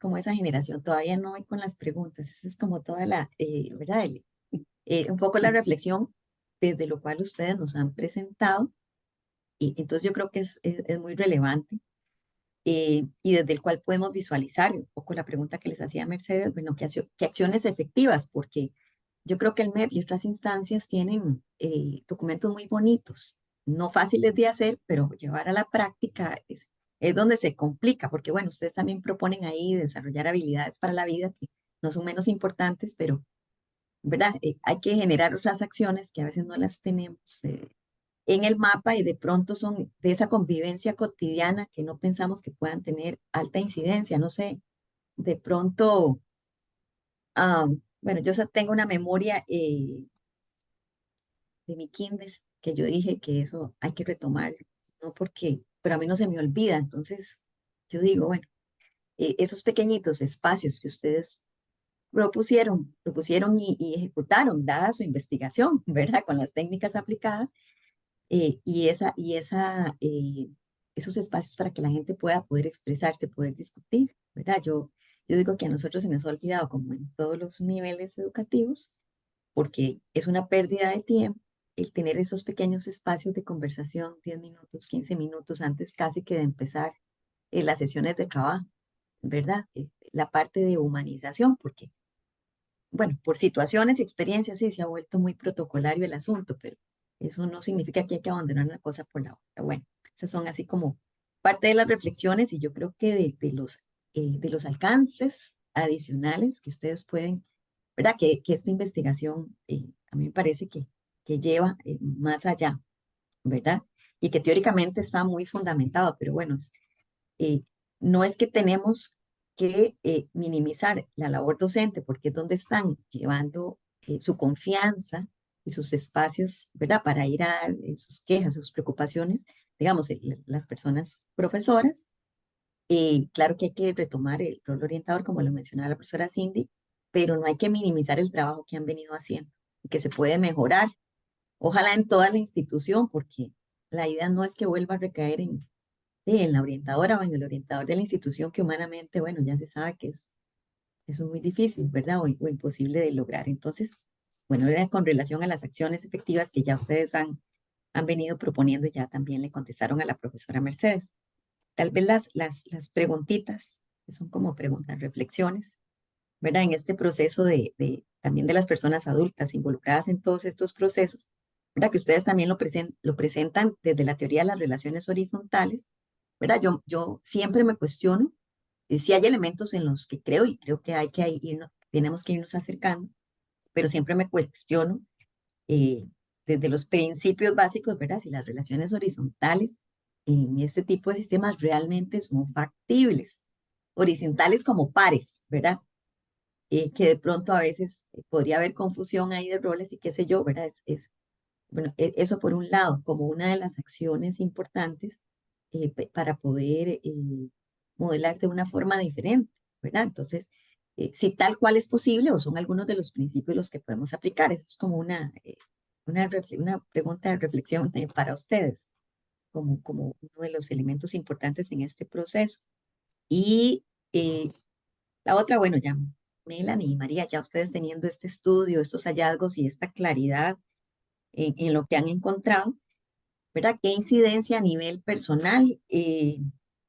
como esa generación, todavía no hay con las preguntas, esa es como toda la, ¿verdad? Un poco la reflexión desde lo cual ustedes nos han presentado, y entonces yo creo que es muy relevante y desde el cual podemos visualizar un poco la pregunta que les hacía Mercedes, bueno, ¿qué acciones efectivas? Porque yo creo que el MEP y otras instancias tienen documentos muy bonitos, no fáciles de hacer, pero llevar a la práctica es donde se complica, porque bueno, ustedes también proponen ahí desarrollar habilidades para la vida que no son menos importantes, pero, ¿verdad? Hay que generar otras acciones que a veces no las tenemos. En el mapa y de pronto son de esa convivencia cotidiana que no pensamos que puedan tener alta incidencia. No sé, de pronto, bueno, tengo una memoria de mi kinder que yo dije que eso hay que retomarlo, no porque, pero a mí no se me olvida. Entonces, yo digo, bueno, esos pequeñitos espacios que ustedes propusieron y ejecutaron, dada su investigación, ¿verdad? Con las técnicas aplicadas esos espacios para que la gente pueda poder expresarse, poder discutir, ¿verdad? Yo digo que a nosotros se nos ha olvidado, como en todos los niveles educativos, porque es una pérdida de tiempo el tener esos pequeños espacios de conversación, 10 minutos, 15 minutos antes casi que de empezar las sesiones de trabajo. ¿verdad? La parte de humanización, porque, bueno, por situaciones y experiencias sí se ha vuelto muy protocolario el asunto, pero eso no significa que hay que abandonar una cosa por la otra. Bueno, esas son así como parte de las reflexiones y yo creo que de los alcances adicionales que ustedes pueden, ¿verdad? Que esta investigación a mí me parece que lleva más allá, ¿verdad? Y que teóricamente está muy fundamentado, pero bueno, eh, no es que tenemos que minimizar la labor docente, porque es donde están llevando su confianza y sus espacios, ¿verdad? Para ir a dar sus quejas, sus preocupaciones, digamos, las personas profesoras. Claro que hay que retomar el rol orientador, como lo mencionaba la profesora Cindy, pero no hay que minimizar el trabajo que han venido haciendo y que se puede mejorar. Ojalá en toda la institución, porque la idea no es que vuelva a recaer en la orientadora o en el orientador de la institución, que humanamente, bueno, ya se sabe que es muy difícil, ¿verdad? O imposible de lograr. Entonces, bueno, era con relación a las acciones efectivas que ya ustedes han venido proponiendo, y ya también le contestaron a la profesora Mercedes. Tal vez las preguntitas, que son como preguntas, reflexiones, ¿verdad? En este proceso también de las personas adultas involucradas en todos estos procesos, ¿verdad? Que ustedes también lo presentan desde la teoría de las relaciones horizontales, ¿verdad? Yo siempre me cuestiono si hay elementos en los que creo, y creo que hay que irnos, tenemos que irnos acercando, pero siempre me cuestiono eh, desde los principios básicos, ¿verdad? Si las relaciones horizontales en este tipo de sistemas realmente son factibles, horizontales como pares, ¿verdad? Que de pronto a veces podría haber confusión ahí de roles y qué sé yo, ¿verdad? Bueno, eso por un lado, como una de las acciones importantes para poder modelar de una forma diferente, ¿verdad? Entonces, si tal cual es posible o son algunos de los principios los que podemos aplicar, eso es como una pregunta de reflexión para ustedes, como uno de los elementos importantes en este proceso. Y eh, la otra, bueno, ya Melanie y María, ya ustedes teniendo este estudio, estos hallazgos y esta claridad en lo que han encontrado, ¿verdad? ¿Qué incidencia a nivel personal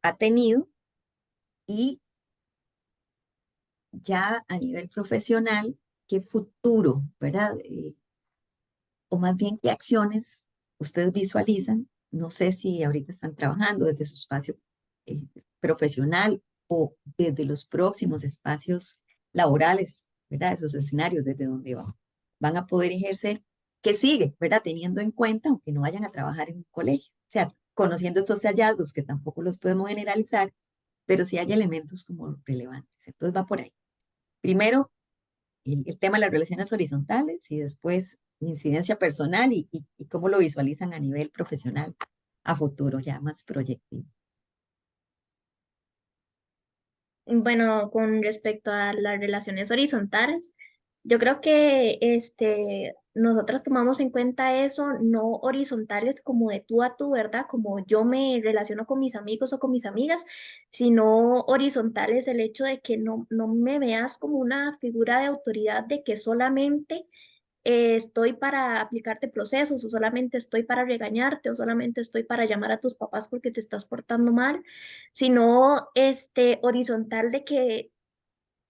ha tenido? Y ya a nivel profesional, ¿qué futuro, ¿verdad? O más bien, ¿qué acciones ustedes visualizan? No sé si ahorita están trabajando desde su espacio eh, profesional o desde los próximos espacios laborales, ¿verdad? Esos escenarios desde donde van a poder ejercer. ¿Qué sigue, ¿verdad? Teniendo en cuenta, aunque no vayan a trabajar en un colegio, o sea, conociendo estos hallazgos que tampoco los podemos generalizar, pero sí hay elementos como relevantes. Entonces va por ahí. Primero, el tema de las relaciones horizontales y después mi incidencia personal y cómo lo visualizan a nivel profesional a futuro, ya más proyectivo. Bueno, con respecto a las relaciones horizontales, yo creo que nosotras tomamos en cuenta eso, no horizontales como de tú a tú, ¿verdad? Como yo me relaciono con mis amigos o con mis amigas, sino horizontales el hecho de que no me veas como una figura de autoridad de que solamente estoy para aplicarte procesos o solamente estoy para regañarte o solamente estoy para llamar a tus papás porque te estás portando mal, sino horizontal de que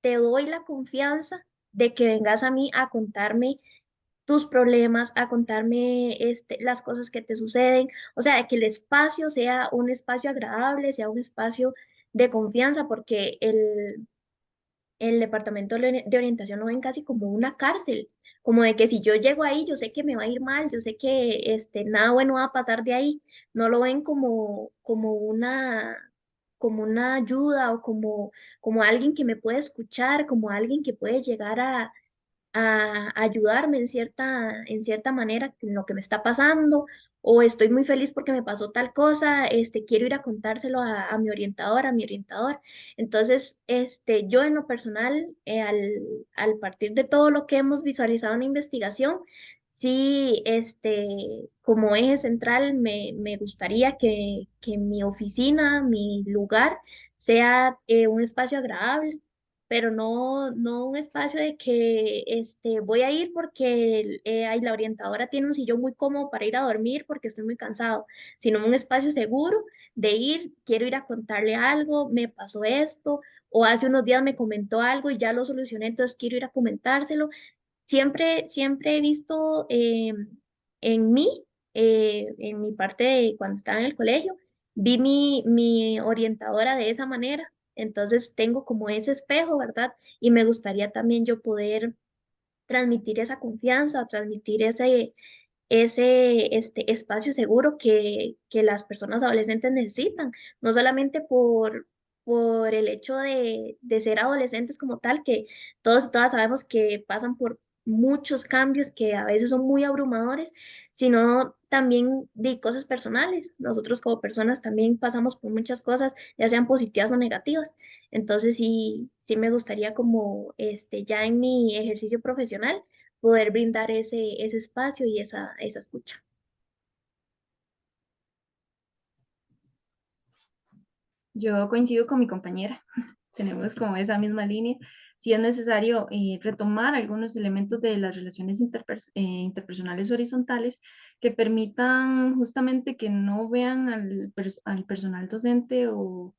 te doy la confianza de que vengas a mí a contarme tus problemas, a contarme las cosas que te suceden, o sea, que el espacio sea un espacio agradable, sea un espacio de confianza, porque el departamento de orientación lo ven casi como una cárcel, como de que si yo llego ahí, yo sé que me va a ir mal, yo sé que nada bueno va a pasar de ahí, no lo ven como una ayuda o como alguien que me puede escuchar, como alguien que puede llegar a ayudarme en cierta manera en lo que me está pasando, o estoy muy feliz porque me pasó tal cosa, quiero ir a contárselo a mi orientador, a mi orientador. Entonces, yo en lo personal, al partir de todo lo que hemos visualizado en la investigación, sí, como eje central, me gustaría que mi oficina, mi lugar, sea un espacio agradable, pero no un espacio de que voy a ir porque ay, la orientadora tiene un sillón muy cómodo para ir a dormir porque estoy muy cansado, sino un espacio seguro de ir, quiero ir a contarle algo, me pasó esto, o hace unos días me comentó algo y ya lo solucioné, entonces quiero ir a comentárselo. Siempre he visto en mí, en mi parte de cuando estaba en el colegio, vi mi orientadora de esa manera, entonces tengo como ese espejo, ¿verdad? Y me gustaría también yo poder transmitir esa confianza, transmitir ese espacio seguro que las personas adolescentes necesitan, no solamente por el hecho de ser adolescentes como tal, que todos y todas sabemos que pasan por muchos cambios que a veces son muy abrumadores, sino también de cosas personales. Nosotros como personas también pasamos por muchas cosas, ya sean positivas o negativas. Entonces sí me gustaría como ya en mi ejercicio profesional poder brindar ese espacio y esa escucha. Yo coincido con mi compañera, tenemos como esa misma línea. Si es necesario retomar algunos elementos de las relaciones interpersonales horizontales que permitan justamente que no vean al personal docente o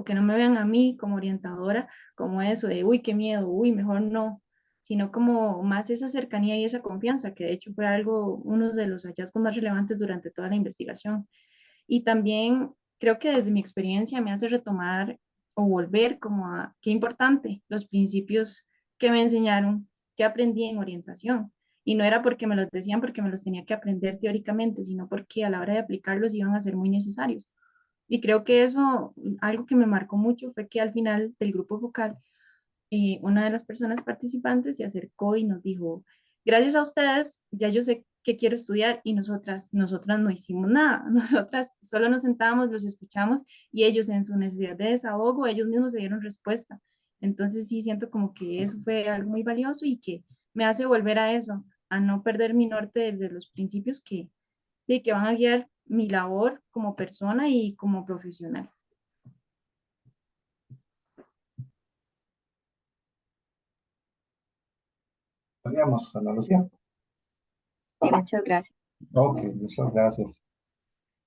que no me vean a mí como orientadora, como eso de, uy, qué miedo, uy, mejor no, sino como más esa cercanía y esa confianza, que de hecho fue algo, uno de los hallazgos más relevantes durante toda la investigación. Y también creo que desde mi experiencia me hace retomar o volver como a qué importante los principios que me enseñaron, que aprendí en orientación. Y no era porque me los decían, porque me los tenía que aprender teóricamente, sino porque a la hora de aplicarlos iban a ser muy necesarios. Y creo que eso, algo que me marcó mucho fue que al final del grupo vocal una de las personas participantes se acercó y nos dijo, gracias a ustedes, ya yo sé qué quiero estudiar y nosotras no hicimos nada, nosotras solo nos sentábamos, los escuchamos y ellos en su necesidad de desahogo, ellos mismos se dieron respuesta. Entonces sí siento como que eso fue algo muy valioso y que me hace volver a eso, a no perder mi norte de los principios que van a guiar mi labor como persona y como profesional. Teníamos, Ana Lucía. Sí, muchas gracias. Ok, muchas gracias.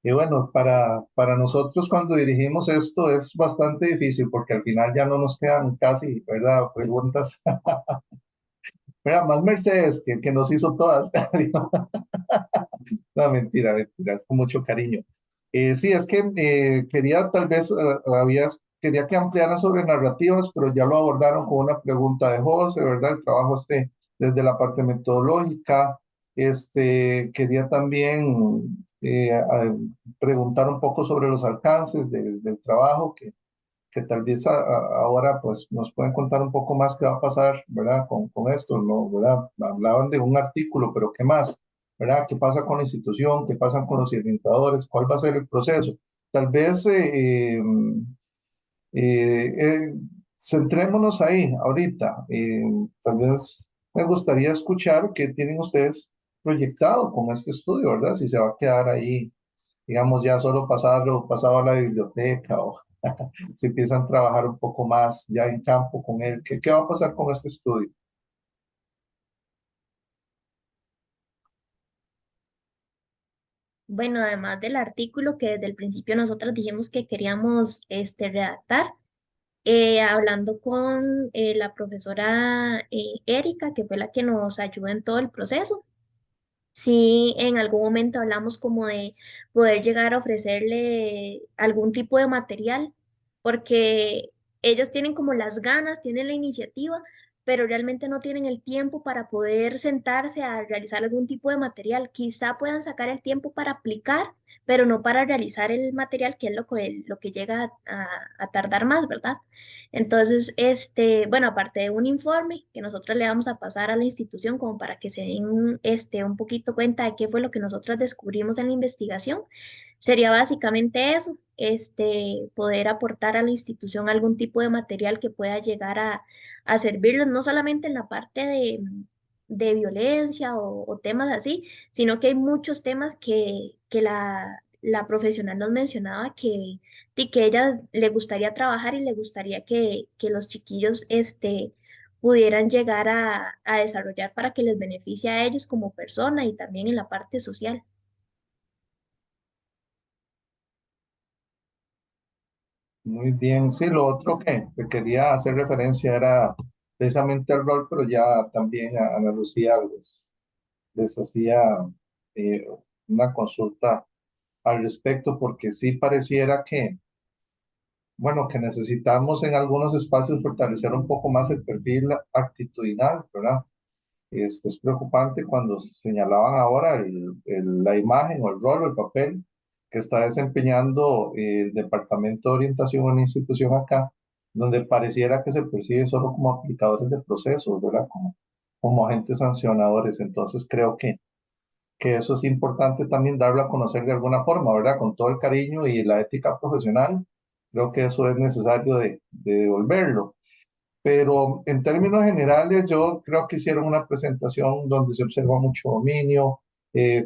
Y bueno, para nosotros cuando dirigimos esto es bastante difícil porque al final ya no nos quedan casi, ¿verdad? Preguntas. Mira, más Mercedes que nos hizo todas. No, mentira, mentira, es con mucho cariño. Sí, es que quería tal vez, quería que ampliaran sobre narrativas, pero ya lo abordaron con una pregunta de José, ¿verdad? El trabajo desde la parte metodológica. Quería también preguntar un poco sobre los alcances del trabajo, que tal vez ahora pues nos pueden contar un poco más qué va a pasar, ¿verdad? Con esto, ¿no? ¿Verdad? Hablaban de un artículo, pero ¿qué más? ¿Verdad? ¿Qué pasa con la institución? ¿Qué pasa con los orientadores? ¿Cuál va a ser el proceso? Tal vez centrémonos ahí ahorita. Tal vez me gustaría escuchar qué tienen ustedes proyectado con este estudio, ¿verdad? Si se va a quedar ahí, digamos, ya solo pasado a la biblioteca o si empiezan a trabajar un poco más ya en campo con él. ¿Qué va a pasar con este estudio? Bueno, además del artículo que desde el principio nosotras dijimos que queríamos redactar, hablando con la profesora Erika, que fue la que nos ayudó en todo el proceso. Sí, en algún momento hablamos como de poder llegar a ofrecerle algún tipo de material, porque ellos tienen como las ganas, tienen la iniciativa, pero realmente no tienen el tiempo para poder sentarse a realizar algún tipo de material. Quizá puedan sacar el tiempo para aplicar, pero no para realizar el material, que es lo que llega a tardar más, ¿verdad? Entonces, bueno, aparte de un informe que nosotros le vamos a pasar a la institución como para que se den un poquito cuenta de qué fue lo que nosotros descubrimos en la investigación, sería básicamente eso, poder aportar a la institución algún tipo de material que pueda llegar a servirles, no solamente en la parte de violencia o temas así, sino que hay muchos temas que la profesional nos mencionaba que ella le gustaría trabajar y le gustaría que los chiquillos pudieran llegar a desarrollar para que les beneficie a ellos como persona y también en la parte social. Muy bien, sí, lo otro que quería hacer referencia era precisamente el rol, pero ya también a Ana Lucía les hacía eh, una consulta al respecto, porque sí pareciera que, bueno, que necesitamos en algunos espacios fortalecer un poco más el perfil actitudinal, ¿verdad? Es preocupante cuando señalaban ahora la imagen o el rol o el papel que está desempeñando el Departamento de Orientación en una institución acá, donde pareciera que se percibe solo como aplicadores de procesos, ¿verdad? Como agentes sancionadores. Entonces creo que eso es importante también darlo a conocer de alguna forma, ¿verdad? Con todo el cariño y la ética profesional, creo que eso es necesario de devolverlo. Pero en términos generales, yo creo que hicieron una presentación donde se observa mucho dominio,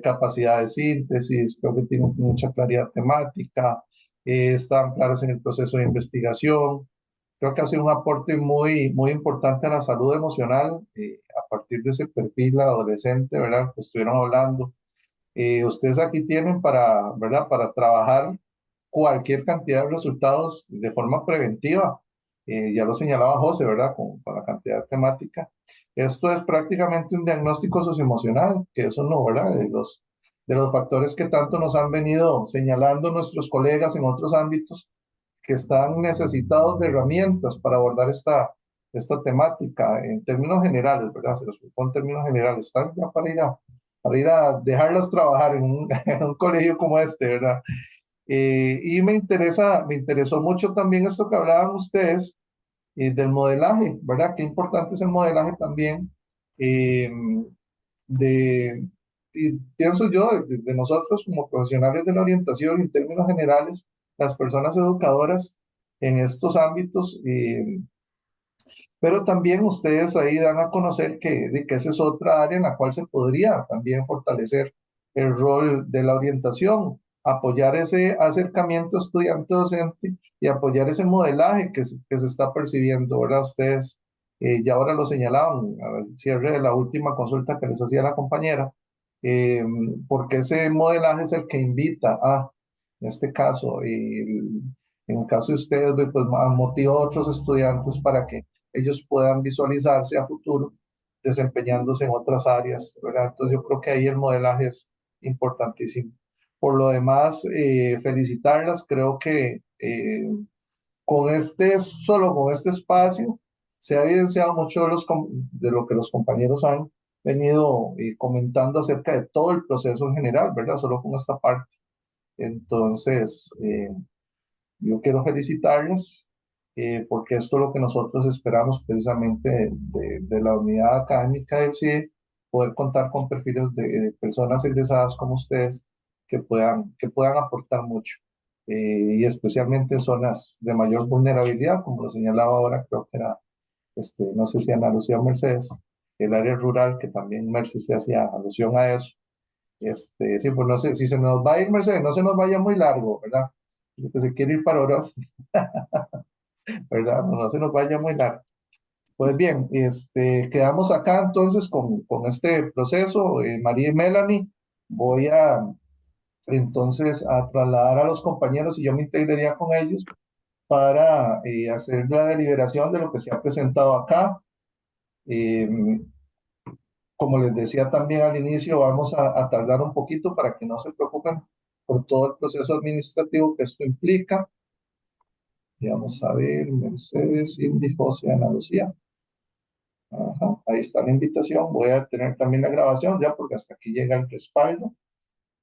capacidad de síntesis, creo que tienen mucha claridad temática, están claros en el proceso de investigación. Creo que hace un aporte muy importante a la salud emocional a partir de ese perfil adolescente, ¿verdad? Que estuvieron hablando. Ustedes aquí tienen ¿verdad? Para trabajar cualquier cantidad de resultados de forma preventiva. Ya lo señalaba José, ¿verdad? Con la cantidad temática. Esto es prácticamente un diagnóstico socioemocional, que eso no, ¿verdad? De los factores que tanto nos han venido señalando nuestros colegas en otros ámbitos que están necesitados de herramientas para abordar esta temática en términos generales, ¿verdad? Se los pongo en términos generales. Están ya para ir a dejarlas trabajar en un, en un colegio como este, ¿verdad? Y me interesó mucho también esto que hablaban ustedes del modelaje, ¿verdad? Qué importante es el modelaje también. eh, de, y pienso yo, de nosotros como profesionales de la orientación en términos generales, las personas educadoras en estos ámbitos, pero también ustedes ahí dan a conocer que esa es otra área en la cual se podría también fortalecer el rol de la orientación, apoyar ese acercamiento estudiante-docente y apoyar ese modelaje que se está percibiendo, ¿verdad? Ustedes ya ahora lo señalaban al cierre de la última consulta que les hacía la compañera, eh, porque ese modelaje es el que invita en este caso, en el caso de ustedes, pues motiva a otros estudiantes para que ellos puedan visualizarse a futuro desempeñándose en otras áreas, ¿verdad? Entonces yo creo que ahí el modelaje es importantísimo. Por lo demás, felicitarlas, creo que solo con este espacio, se ha evidenciado mucho de lo que los compañeros han venido comentando acerca de todo el proceso en general, ¿verdad? Solo con esta parte. Entonces, yo quiero felicitarles porque esto es lo que nosotros esperamos precisamente de la unidad académica del CIE, poder contar con perfiles de personas egresadas como ustedes que puedan aportar mucho, y especialmente en zonas de mayor vulnerabilidad, como lo señalaba ahora, creo que era, no sé si Ana Lucía o Mercedes, el área rural, que también Mercedes hacía alusión a eso. Sí, pues no sé, si se nos va a ir Mercedes, no se nos vaya muy largo, ¿verdad? Que se quiere ir para Oroz, ¿verdad? No se nos vaya muy largo. Pues bien, quedamos acá entonces con este proceso, María y Melanie. Voy entonces a trasladar a los compañeros y yo me integraría con ellos para hacer la deliberación de lo que se ha presentado acá. Eh, Como les decía también al inicio, vamos a tardar un poquito para que no se preocupen por todo el proceso administrativo que esto implica. Y vamos a ver, Mercedes, Cindy, José, Ana Lucía. Ajá, ahí está la invitación. Voy a tener también la grabación ya porque hasta aquí llega el respaldo.